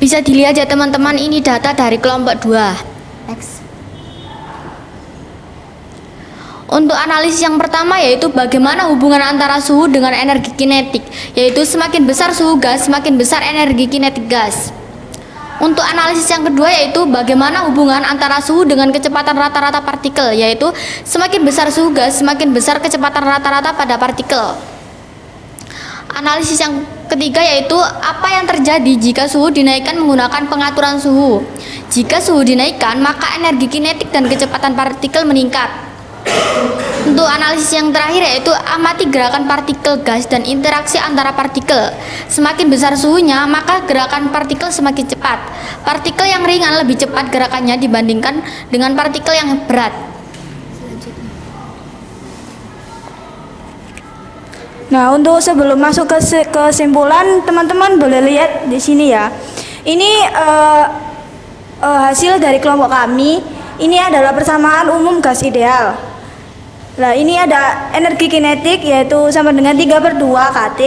Bisa dilihat ya teman-teman, ini data dari kelompok 2. Next. Untuk analisis yang pertama yaitu bagaimana hubungan antara suhu dengan energi kinetik, yaitu semakin besar suhu gas, semakin besar energi kinetik gas. Untuk analisis yang kedua yaitu bagaimana hubungan antara suhu dengan kecepatan rata-rata partikel, yaitu semakin besar suhu gas, semakin besar kecepatan rata-rata pada partikel. Analisis yang ketiga yaitu apa yang terjadi jika suhu dinaikkan menggunakan pengaturan suhu. Jika suhu dinaikkan, maka energi kinetik dan kecepatan partikel meningkat. Untuk analisis yang terakhir yaitu amati gerakan partikel gas dan interaksi antara partikel. Semakin besar suhunya, maka gerakan partikel semakin cepat. Partikel yang ringan lebih cepat gerakannya dibandingkan dengan partikel yang berat. Nah, untuk sebelum masuk ke kesimpulan, teman-teman boleh lihat di sini ya. Ini hasil dari kelompok kami. Ini adalah persamaan umum gas ideal. Nah, ini ada energi kinetik yaitu sama dengan 3/2 kT.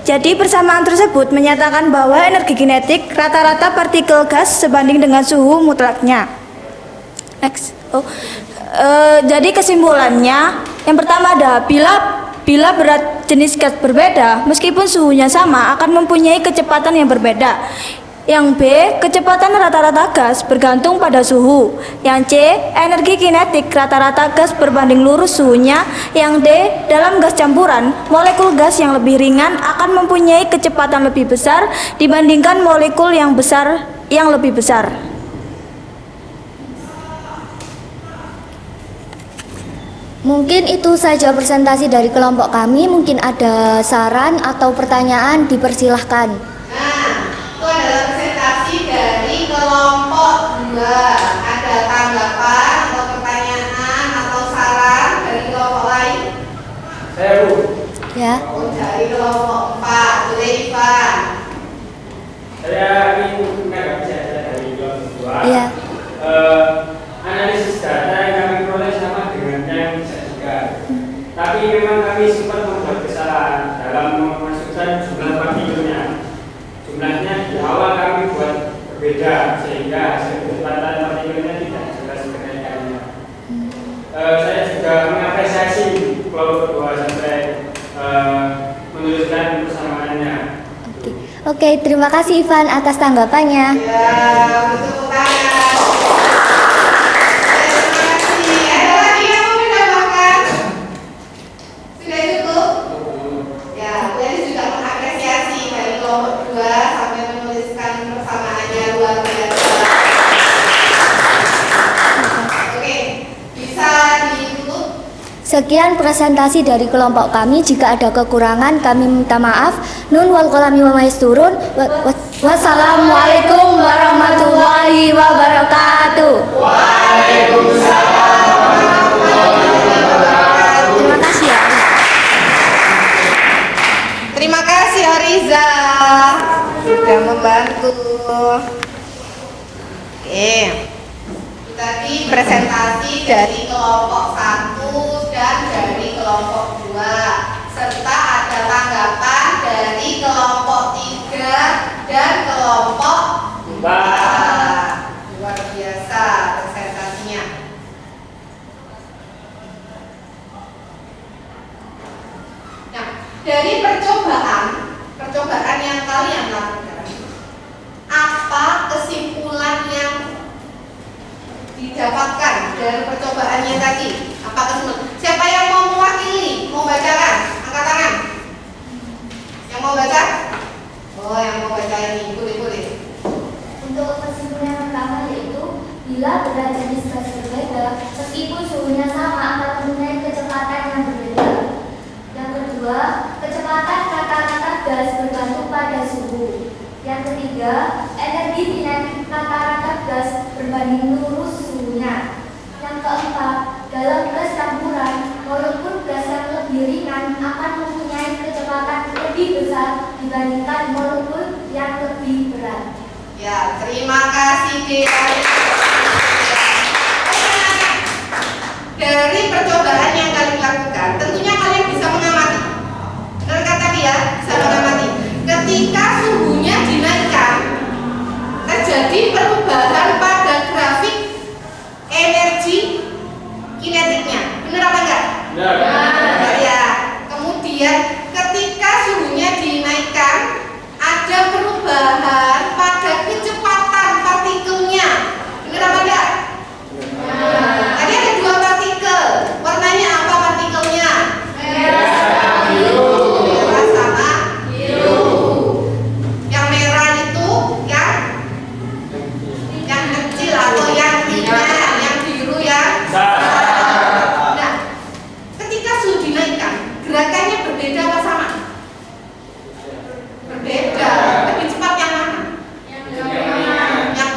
Jadi persamaan tersebut menyatakan bahwa energi kinetik rata-rata partikel gas sebanding dengan suhu mutlaknya. Next. Jadi kesimpulannya, yang pertama ada bila berat jenis gas berbeda, meskipun suhunya sama akan mempunyai kecepatan yang berbeda. Yang B, kecepatan rata-rata gas bergantung pada suhu. Yang C, energi kinetik rata-rata gas berbanding lurus suhunya. Yang D, dalam gas campuran, molekul gas yang lebih ringan akan mempunyai kecepatan lebih besar dibandingkan molekul yang lebih besar. Mungkin itu saja presentasi dari kelompok kami. Mungkin ada saran atau pertanyaan, dipersilahkan. Nah, itu adalah presentasi dari kelompok 2. Ada tanggapan atau pertanyaan atau saran dari kelompok lain? Saya Bu. Ya. Oh, dari kelompok 4. Boleh Ivan. Saya ingin menanggapi dari kelompok 2. Iya. Analisis data yang kami peroleh sama dengan yang disajikan. Tapi memang kami sempat membuat kesalahan dalam memasukkan jumlah partikelnya. Jumlahnya di awal kami buat berbeda sehingga hasil kecepatan partikelnya tidak jelas kenaikannya. Saya juga mengapresiasi kelompok 2 sampai menuliskan persamaannya. Oke, terima kasih Ivan atas tanggapannya. Ya, untuk tangan. Terima kasih. Ada lagi yang mau menambahkan? Sudah cukup? Ya, Bu Elis juga mengapresiasi dari kelompok 2 sampai menuliskan persamaannya luar biasa. Oke, bisa ditutup? Sekian presentasi dari kelompok kami. Jika ada kekurangan, kami minta maaf. Nun wal qalami wa maisturun. Wassalamualaikum warahmatullahi wabarakatuh. Terima kasih ya. Terima kasih Oriza sudah membantu. Oke. Tadi presentasi dari kelompok 1 dan dari kelompok 2 serta ada tanggapan dari kelompok 3 dan kelompok 4. Luar biasa presentasinya. Nah, dari percobaan yang kalian lakukan, apa kesimpulan yang didapatkan dari percobaannya tadi? Apa kesimpulan? Siapa yang mau mewakili? Mau bacakan? Angkat tangan. Yang mau baca? Oh, yang mau baca ini. Boleh. Untuk kesimpulan pertama yaitu bila berat jenis gas berbeda, meskipun suhunya sama akan mempunyai kecepatan yang berbeda. Yang kedua, kecepatan rata-rata gas bergantung pada suhu. Yang ketiga, energi kinetik rata-rata gas berbanding lurus suhunya. Yang keempat, dalam gas campuran, molekul gas yang lebih ringan akan mempunyai kecepatan lebih besar dibandingkan molekul yang lebih berat. Ya, terima kasih Dek. Dari percobaan yang kalian lakukan, tentunya kalian bisa mengamati. Benar kata dia, bisa mengamati. Ketika suhunya dinaikkan, terjadi perubahan pada grafik energi kinetiknya. Benar apa enggak? Benar. Ya. Kemudian ketika suhunya dinaikkan, ada perubahan pada kecepatan partikelnya. Benar apa enggak? Tadi ada 2 partikel. Warnanya apa partikelnya? Merah sama biru. Yang merah itu yang kecil atau yang ringan, yang biru yang besar. Nah, ketika suhu dinaikkan, gerakannya berbeda apa sama? Berbeda. Lebih cepat yang mana? Yang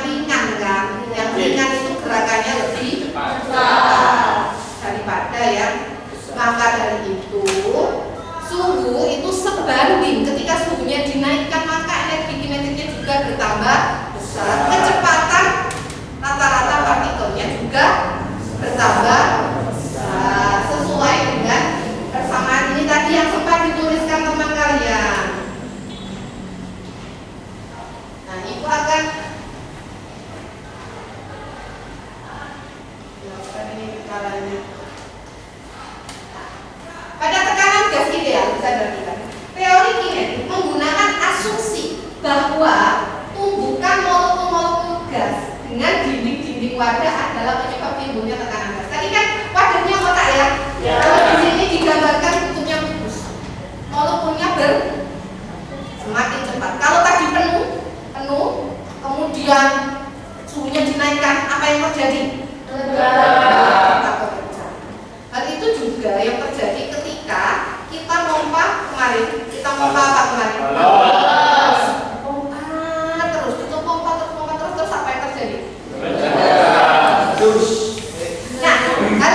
ringan kan? Yang ringan itu gerakannya lebih cepat daripada yang. Maka dari itu suhu itu sebanding. Ketika suhunya dinaikkan, maka energi kinetiknya juga bertambah besar. Kecepatan rata-rata partikelnya juga bertambah besar. Sesuai dengan persamaan ini tadi yang sempat dituliskan teman kalian. Nah, Ibu akan jelaskan ini ke kalian. wadah adalah penyebab timbulnya tekanan gas. Tadi kan wadahnya kotak ya. Kalau di sini digambarkan tutupnya putus. Molekulnya semakin cepat. Kalau tadi penuh, kemudian suhunya dinaikkan, apa yang terjadi? Hal itu juga yang terjadi ketika kita pompa kemarin. Kita pompa apa kemarin? Pompa terus, itu pompa terus apa yang terjadi? Nah, hal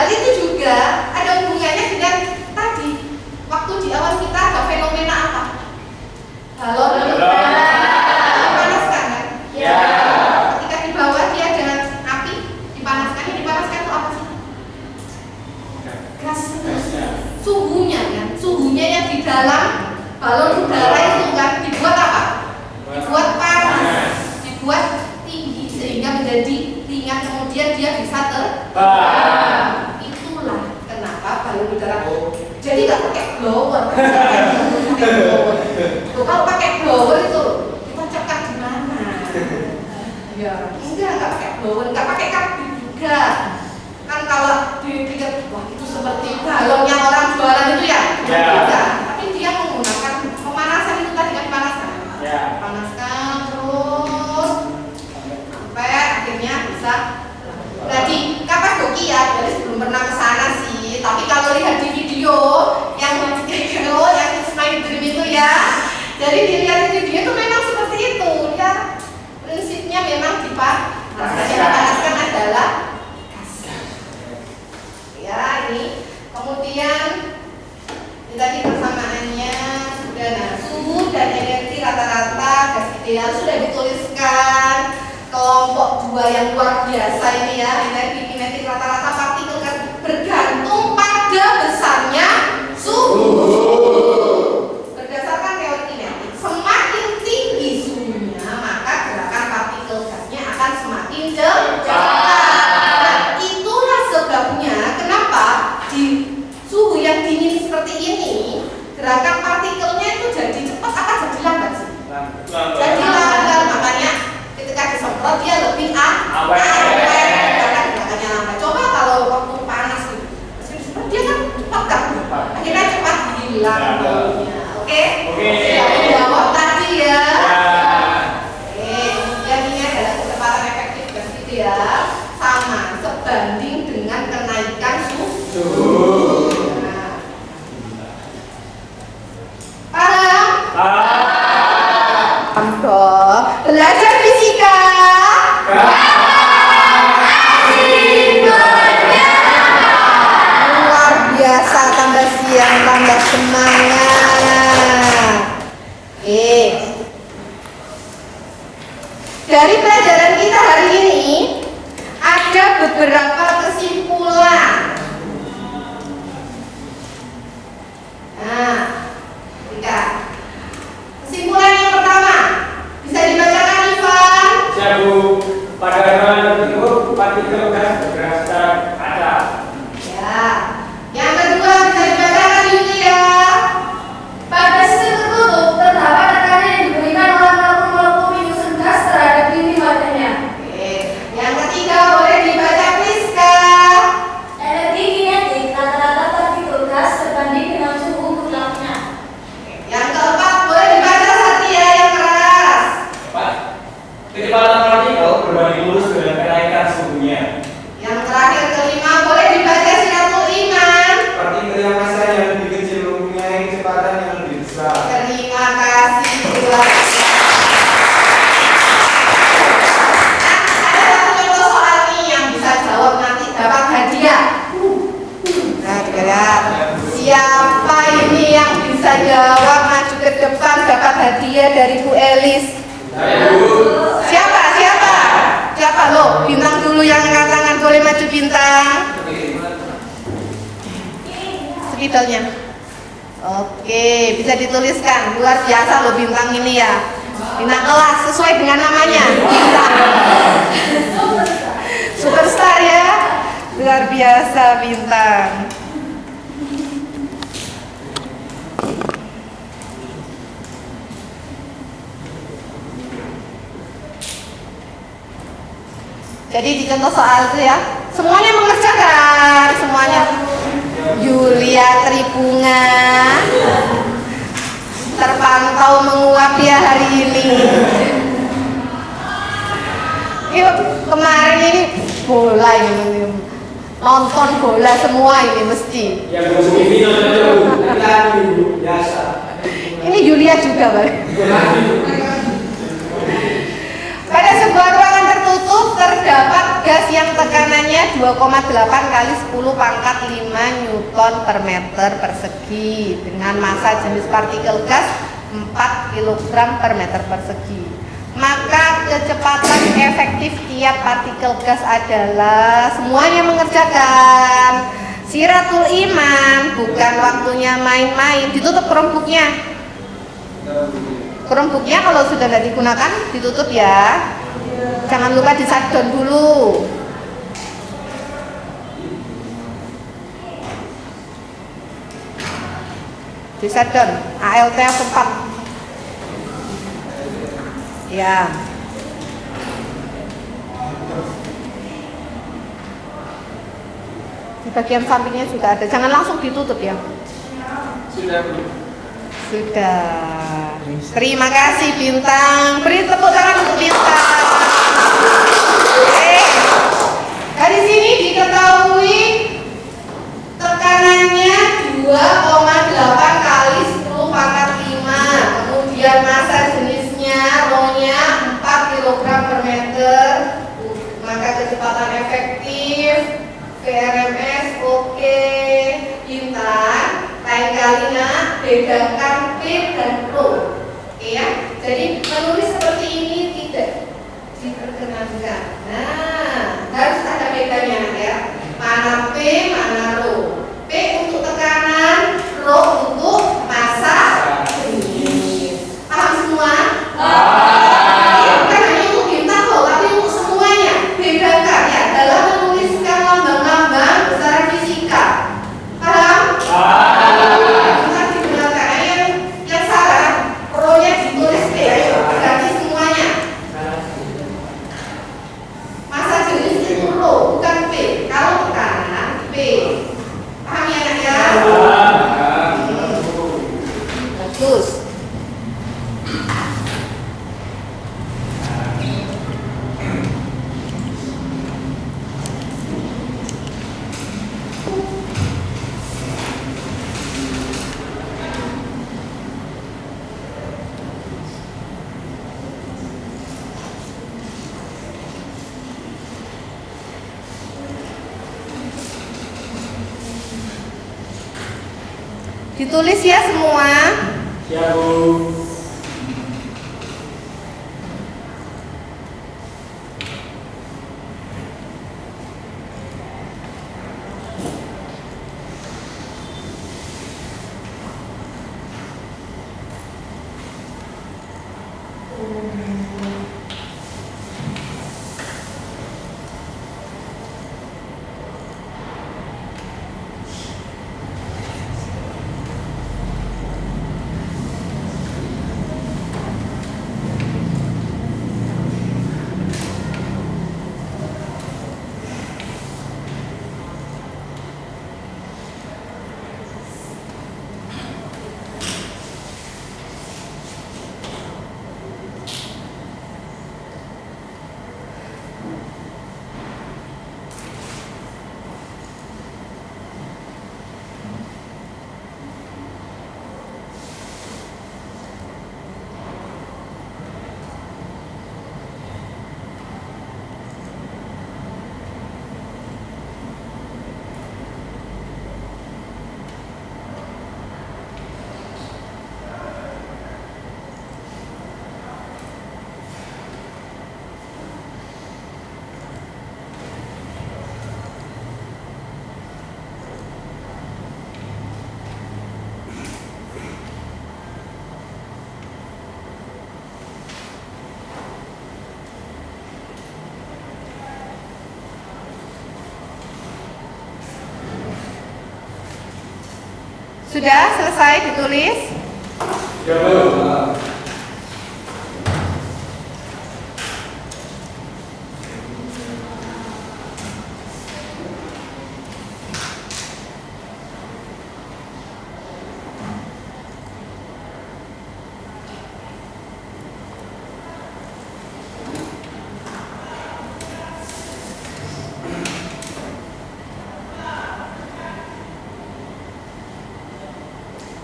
itu juga ada hubungannya dengan tadi waktu di awal kita ada fenomena apa? Balon dipanaskan kan? Ya. Ketika di bawah dia dengan api dipanaskan itu apa sih? Gas. Suhunya kan? Suhunya yang di dalam balon udara itu kan dibuat apa? Dibuat panas, dibuat tinggi sehingga menjadi ringan, kemudian dia bisa terbang. Itulah kenapa balon udara jadi nggak pakai blower. Kalau pakai blower itu kita cekat di mana? Ya, nggak pakai blower, nggak pakai karbit juga. Kan kalau dipikir wah itu seperti balonnya orang jualan itu ya. Tidak, tapi dia menggunakan pemanasan itu tadi kan panaskan. Panaskan terus sampai akhirnya bisa. Jadi Kapadokia, jadi belum pernah ke sana sih. Tapi kalau lihat di video yang Smile Dream itu ya, jadi dilihat di video itu memang seperti itu. Ya, prinsipnya memang dipanaskan adalah gas. Ya, ini kemudian ini tadi persamaannya sudah, nah suhu dan energi rata-rata gas ideal sudah dituliskan. Kelompok 2 yang luar biasa ini ya, energi kinetik rata-rata partikel gas bergantung pada besarnya suhu. Berdasarkan teori kinetik, semakin tinggi suhunya maka gerakan partikel gasnya akan semakin cepat. Nah, itulah sebabnya kenapa di suhu yang dingin seperti ini gerakan partikelnya itu jadi cepat akan jadi lambat sih. Jadi lambat, makanya ketika disemprot dia lebih awet karena gerakannya lambat. Coba kalau waktu panas gitu, dia kan cepat kan, akhirnya cepat hilang baunya. Oke? Jawab tadi ya. Kemudian ini adalah kecepatan efektif gas itu ya, sama sebanding dengan kenaikan suhu. Paham dong? Belajar fisika. Luar biasa, tambah siang tambah semangat. Dari pelajaran kita hari ini ada beberapa kesimpulan. Nah, kesimpulan yang pertama bisa dibacakan Ivan. Siap Bu. Pada ruangan tersebut partikel gas bergerak secara acak. Ya. Yang kedua bisa dibacakan Yulia. Pada sistem tertutup terdapat tekanan yang diberikan oleh molekul-molekul penyusun gas terhadap dinding wadahnya. Oke. Yang ketiga boleh dibaca Priska. Energi kinetik rata-rata partikel gas sebanding dengan suhu mutlaknya. Yang keempat boleh dibaca Satya yang keras. Kecepatan partikel berbanding lurus dengan kenaikan suhunya. Yang terakhir kelima boleh dibaca Siratul Iman. Partikel yang masanya lebih kecil mempunyai kecepatan yang lebih besar. Terima kasih. Ada satu contoh soal nih yang bisa jawab nanti dapat hadiah. Nah, lihat. Siapa ini yang bisa jawab maju ke depan dapat hadiah dari Bu Elis? Siapa lo? Bintang dulu yang angkat tangan, boleh maju bintang. Spidolnya. Oke, bisa dituliskan. Luar biasa lo bintang ini ya. Bintang kelas sesuai dengan namanya. Bintang. Superstar ya. Luar biasa bintang. Jadi di contoh soal itu ya, semuanya mengerjakan, semuanya. Yulia Tribunga terpantau menguap ya hari ini. Yuk, kemarin ini bola ini, nonton bola semua ini mesti. Ini Yulia juga, Bang. Pada sebuah ruangan tertutup terdapat gas yang tekanannya 2,8 kali 10 pangkat 5 Newton per meter persegi dengan massa jenis partikel gas 4 kg per meter persegi. Maka kecepatan efektif tiap partikel gas adalah, semuanya mengerjakan. Siratul Iman, bukan waktunya main-main. Ditutup Chromebooknya. Chromebooknya kalau sudah tidak digunakan ditutup ya. Jangan lupa di shutdown dulu. Di shutdown ALT 4. Ya. Di bagian sampingnya juga ada. Jangan langsung ditutup ya. Sudah. Terima kasih Bintang. Beri tepuk tangan untuk Bintang. Oke. Dari sini diketahui tekanannya 2,8 kali 10 pangkat 5. Kemudian massa jenisnya rho-nya 4 kg per meter. Maka kecepatan efektif VRMS oke. Bintang. Lain kali nak bedakan P dan Rho. Oke ya. Jadi menulis seperti ini tidak diperkenankan. Nah, harus ada bedanya ya. Mana P, mana Rho. P untuk tekanan, Rho untuk massa jenis. Paham semua? Ya, bukan hanya untuk bintang loh, tapi untuk semuanya. Bedakan ya dalam menuliskan lambang-lambang secara fisika. Paham? Bukan digunakan yang salah. Rho-nya ditulis P, ayo ganti semuanya. Massa jenis itu Rho, bukan P. Kalau tekanan P. Paham ya nak ya? Bagus. Ditulis ya semua. Ya, Bu. Sudah selesai ditulis? Ya, Bu.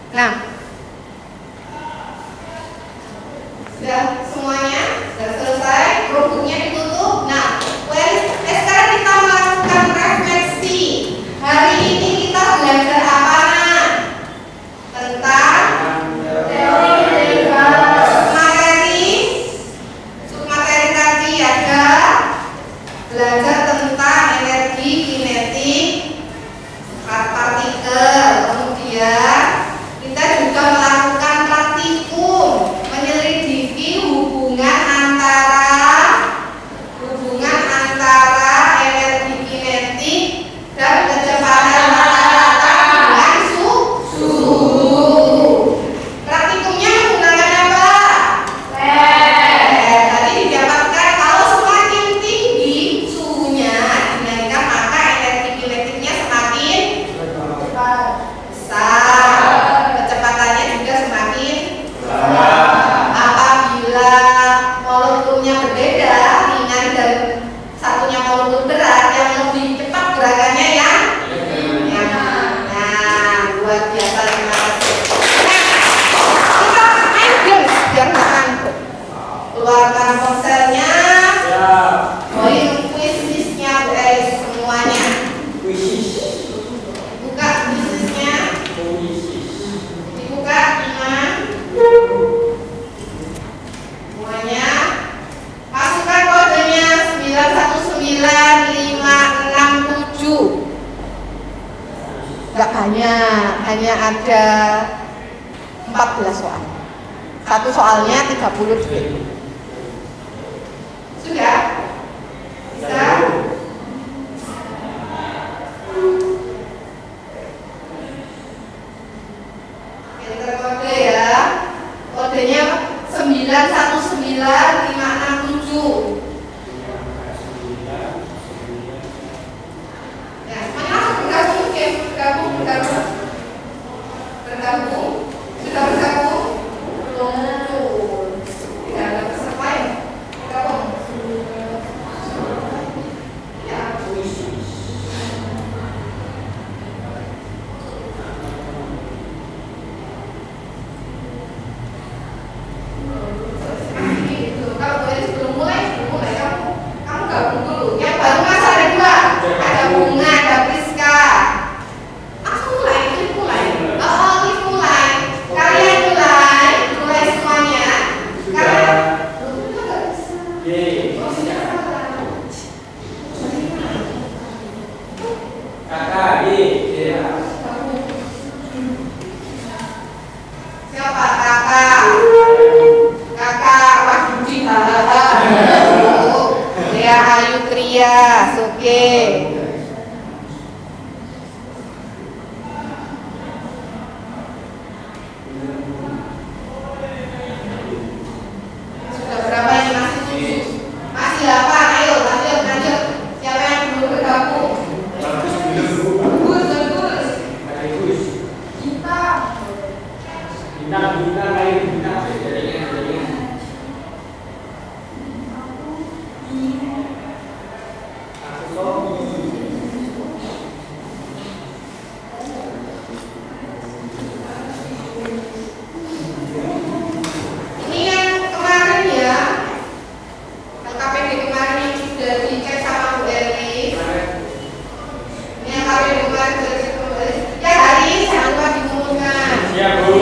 Nah, sudah semuanya, sudah selesai, rubuknya ditutup. Nah, sekarang kita melakukan refleksi. Hari ini kita belajar apa? Tentang teori submateri tadi ada belajar tentang energi kinetik partikel. Kemudian kita juga melakukan praktikum menyelidiki hubungan antara energi kinetik dan kecepatan rata-rata dengan suhu. Praktikumnya menggunakan apa? Tadi didapatkan kalau semakin tinggi suhunya dinaikkan maka energi kinetiknya semakin besar, kecepatannya juga semakin besar. Apabila molekulnya berbeda, ringan dan satunya molekul berat, yang lebih cepat gerakannya yang luar biasa. Terima kasih. Kita main games biar nggak ngantuk. Keluarkan ponselnya, poin kuisisnya Bu Elis semuanya. Buka kuisisnya, dibuka Iman. Semuanya masukkan kodenya 919567. Enggak banyak, hanya ada 14 soal. Satu soalnya 30 detik. Sudah? Bisa? Enter kode ya. Kodenya 919567. Ya, semuanya langsung bergabung, oke, bergabung. Sudah bergabung? Belum. Tidak ada peserta yang bergabung. Ya. Kalau boleh sebelum mulai kamu gabung dulu. Yang baru masa ada dua, ada Bunga, ada Priska. Langsung mulai, klik mulai. Klik mulai. Kalian mulai semuanya. Kalian siapa? Kakak Wahyudi Dea Ayu Trias, oke. Sudah berapa yang masih 7? Masih 8, ayo lanjut. Siapa yang belum bergabung? Bagus. Kita ini yang kemarin ya, LKPD kemarin yang sudah dicek sama Bu Elis. Ini yang LKPD kemarin sudah dicek sama Bu Elis. Ya hari ini jangan lupa diumumkan. Siap, Bu.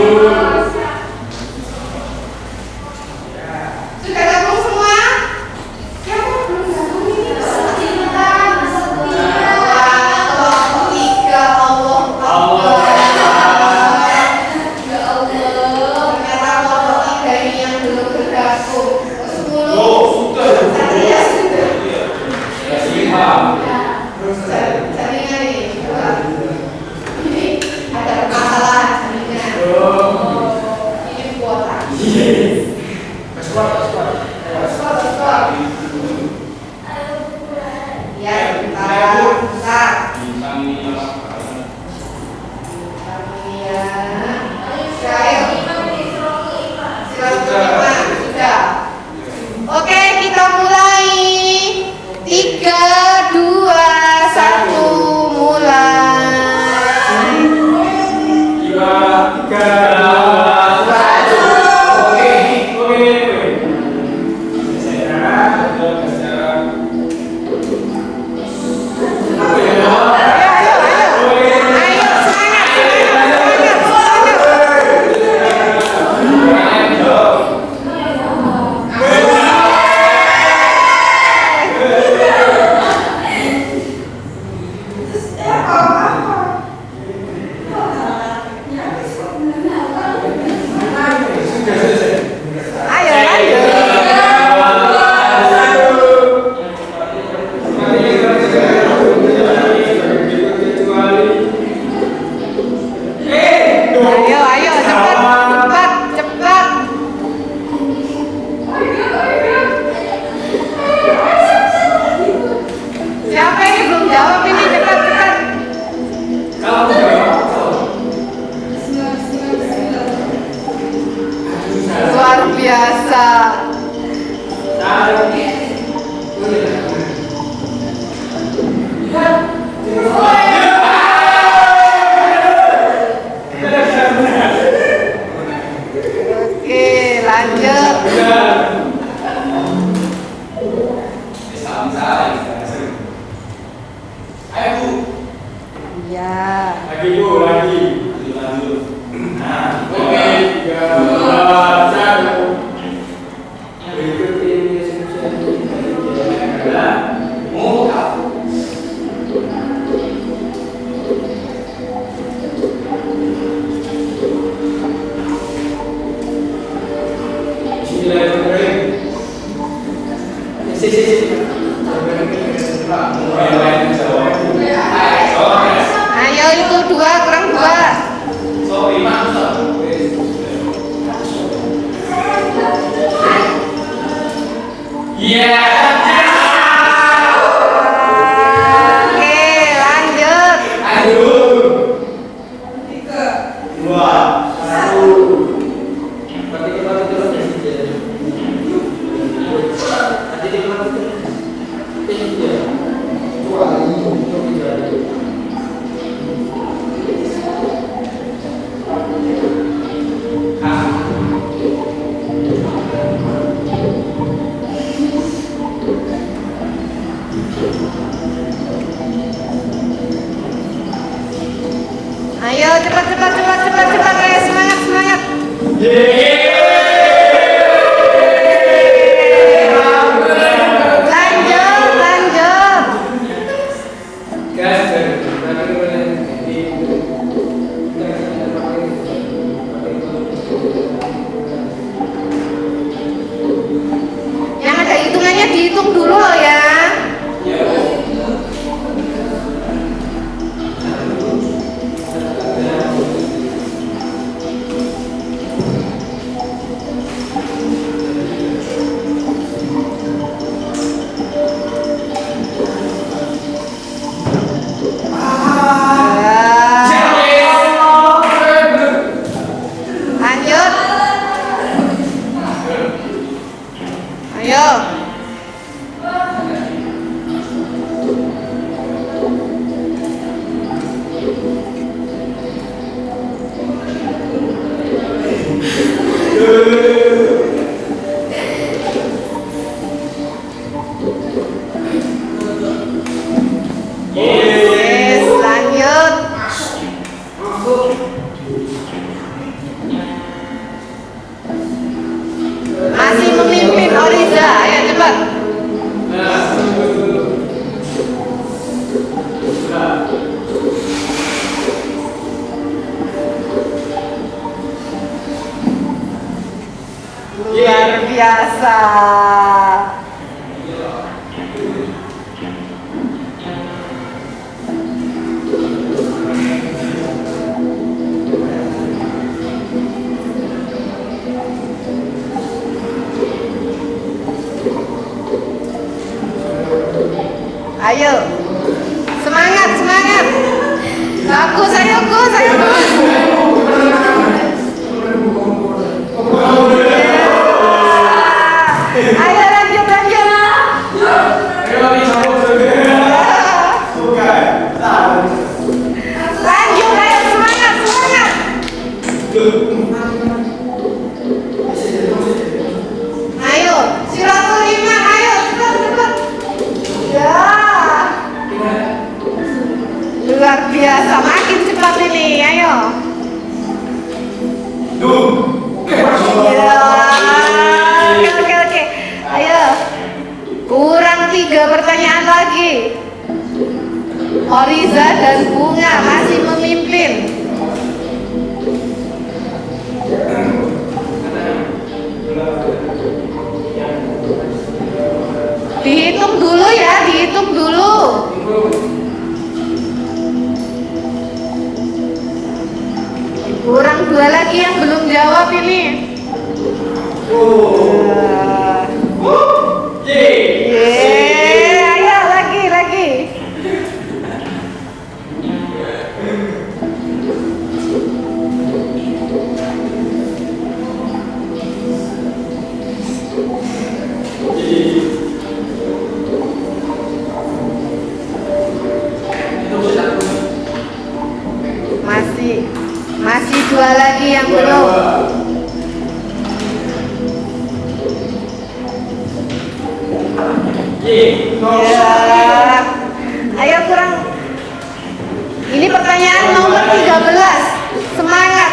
Ayo lanjut. Ayo, cepat. Siapa ini belum jawab ini? Cepat. Luar biasa. Oke, lanjut. Ya. Lagi. Nah, oke, 3, 2, 1. Berikut ini Ayo itu 2 kurang 2. Oke, lanjut. Ayo cepat. Ayo semangat. Lanjut. Yang ada hitungannya dihitung dulu loh ya. Lanjut. Ayo. Yes, lanjut. Masih memimpin Oriza, ayo cepat. Luar biasa. Ayo, semangat. Bagus, ayo Gus. Ayo lanjut. Lanjut, ayo semangat. Ayo, Siratul Iman, ayo cepat. Ya. Luar biasa, makin cepat ini, ayo. Ya. Oke. Ayo. Kurang 3 pertanyaan lagi. Oriza dan Bunga masih memimpin. dua lagi yang belum jawab ini. Ayo lagi. Masih dua lagi yang belum. Ya. Ayo kurang. Ini pertanyaan nomor 13. Semangat.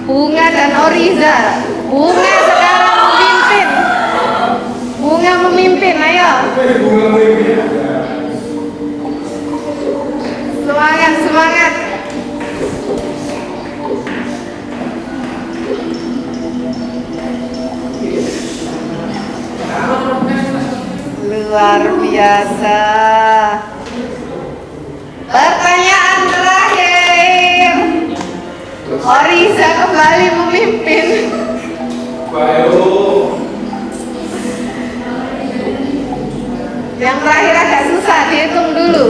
Bunga dan Oriza. Bunga sekarang memimpin. Bunga memimpin, ayo. Semangat. Luar biasa. Pertanyaan terakhir. Oriza kembali memimpin. Yang terakhir agak susah, dihitung dulu.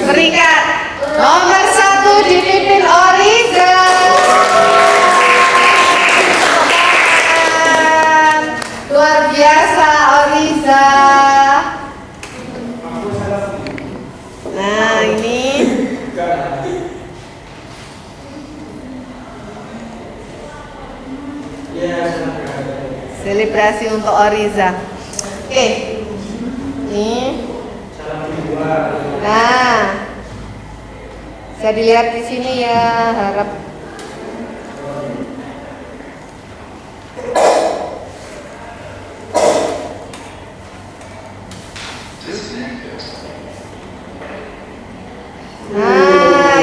Serikat nomor 1 dipimpin Oriza. Luar biasa Oriza. Nah ini selebrasi untuk Oriza. Oke. Nih. Nah, bisa dilihat di sini ya, harap. Nah,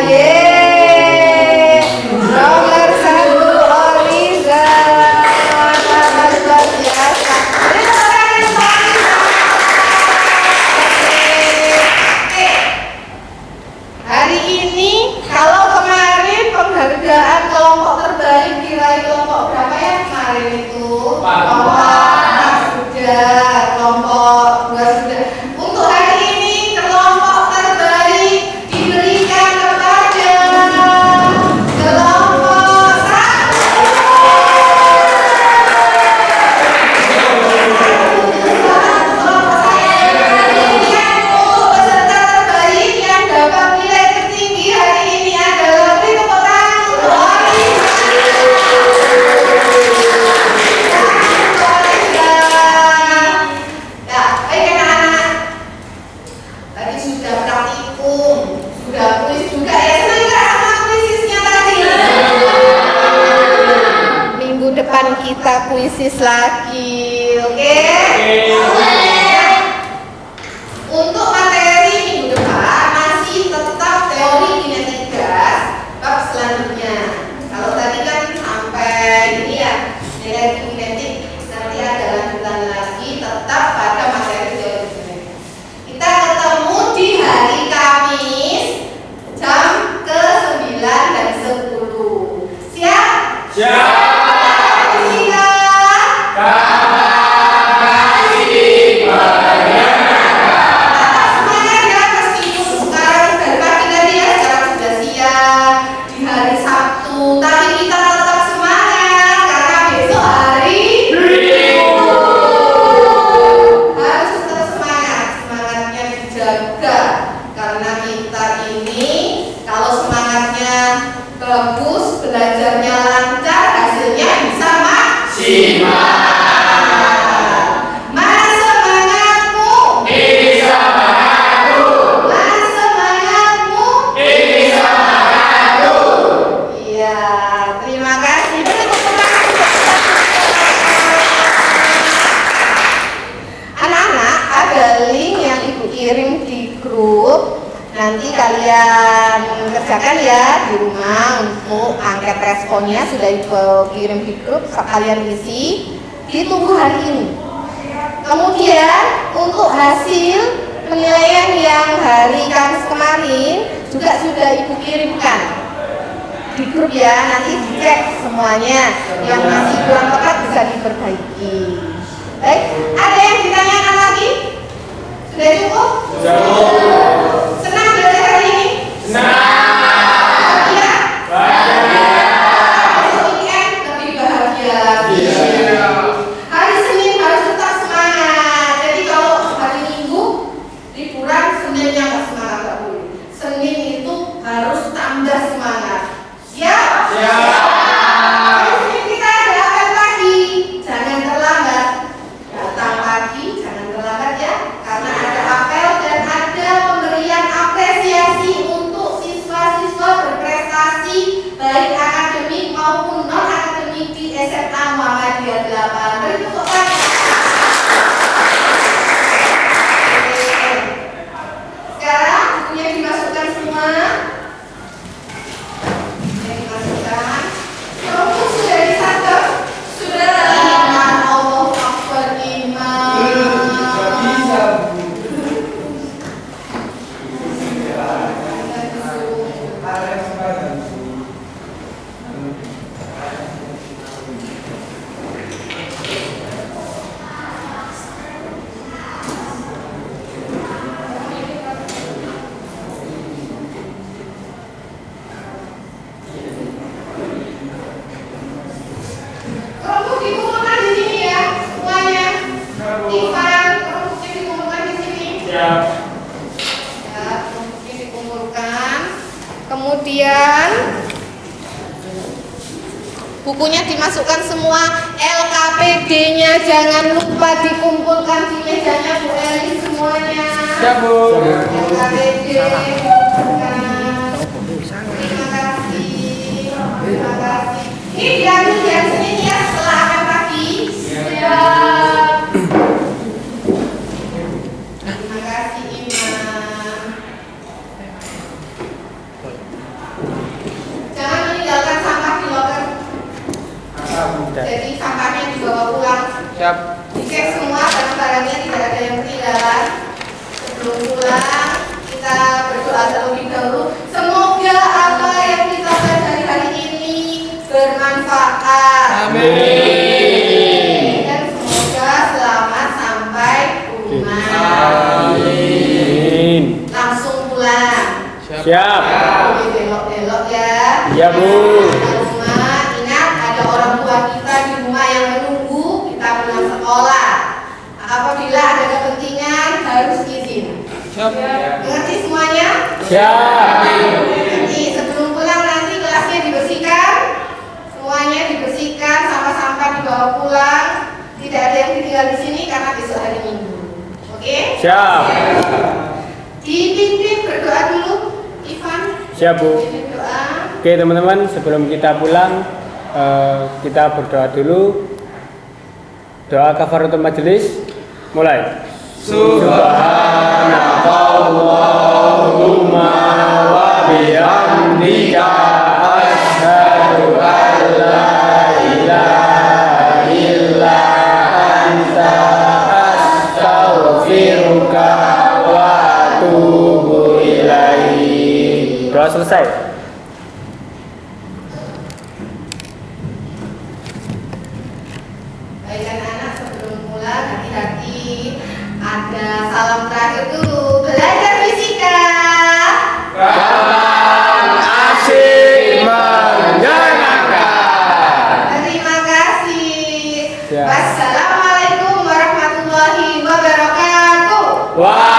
nomor 1 Oriza. Luar biasa. Hari ini kalau kemarin penghargaan kelompok terbaik diraih kelompok berapa ya kemarin itu? Kelompok sudah, kelompok 2 sudah. Untuk hari ini kelompok terbaik diberikan kepada kelompok 1. Kita kuisis lagi, oke? Untuk materi minggu depan masih tetap teori kinetika bab selanjutnya. Kalau tadi kan sampai ini ya, energi kinetik, nanti ada lanjutan lagi tetap pada materi teori kinetik. Kita ketemu di hari Kamis jam ke-9 dan 10. Siap? Siap. Bagus, belajarnya lancar, hasilnya bisa maksimal. Mas semangatmu, ini semangatku. Mas semangatmu, ini semangatku. Iya, terima kasih. Anak-anak, ada link yang ibu kirim di grup. Nanti kalian kalian kerjakan ya di rumah. Untuk angket responnya sudah dikirim di grup, kalian isi, ditunggu hari ini. Kemudian untuk hasil penilaian yang hari Kamis kemarin juga sudah Ibu kirimkan di grup ya, nanti dicek semuanya, yang masih kurang tepat bisa diperbaiki. Baik, ada yang ditanyakan lagi? Sudah cukup? Senang belajar hari ini? Bahagia? Besok weekend lebih bahagia lagi. Hari Senin harus tetap semangat. Jadi kalau hari Minggu liburan, Seninnya nggak semangat, nggak boleh. Senin itu harus tambah semangat. Siap? Hari Senin kita ada apel pagi. Jangan terlambat. Datang pagi, jangan terlambat ya. Karena ada apel dan ada pemberian apresiasi untuk siswa-siswa berprestasi baik akademik maupun non akademik di SMA Muhammadiyah 8. Beri tepuk tangan. Oke. Sekarang bukunya dimasukkan semua. Dimasukkan. Rumus sudah dicatat. Sudah. Iman Allahu Akbar iman. Rumus dikumpulkan di sini ya, semuanya. Ivan, rumusnya dikumpulkan di sini. Ya, rumusnya dikumpulkan. Kemudian bukunya dimasukkan semua. LKPD-nya jangan lupa dikumpulkan di mejanya Bu Eli semuanya. Siap, Bu. LKPD dikumpulkan. Terima kasih. Terima kasih. Ini diambil dari sini ya setelah apel pagi. Siap. Terima kasih Iman. Jangan meninggalkan sampah di loker. Jadi sampahnya dibawa pulang. Siap. Dicek semua barang-barangnya tidak ada yang ketinggalan. Sebelum pulang kita berdoa terlebih dahulu. Semoga apa yang kita pelajari hari ini bermanfaat. Amin. Dan semoga selamat sampai rumah. Amin. Langsung pulang. Siap. Boleh belok-belok ya. Iya, Bu. Di rumah ingat ada orang tua kita di rumah yang menunggu kita pulang sekolah. Apabila ada kepentingan harus izin. Siap. Mengerti semuanya? Siap. Nanti sebelum pulang nanti kelasnya dibersihkan. Semuanya dibersihkan, sampah-sampah dibawa pulang. Tidak ada yang ditinggal di sini karena besok hari Minggu. Oke? Siap. Dipimpin berdoa dulu, Ivan. Siap, Bu. Pimpin doa. Oke, teman-teman, sebelum kita pulang kita berdoa dulu. Doa kafaratul majelis. Mulai. Subhanakallahumma wa bihamdika asyhadu an la ilaha illa anta astaghfiruka wa atubu ilaik. Doa selesai. Baik anak-anak, sebelum pulang hati-hati. Ada salam terakhir dulu. Belajar fisika. Kapan asik menyenangkan. Terima kasih. Ya. Wassalamualaikum warahmatullahi wabarakatuh. Wah.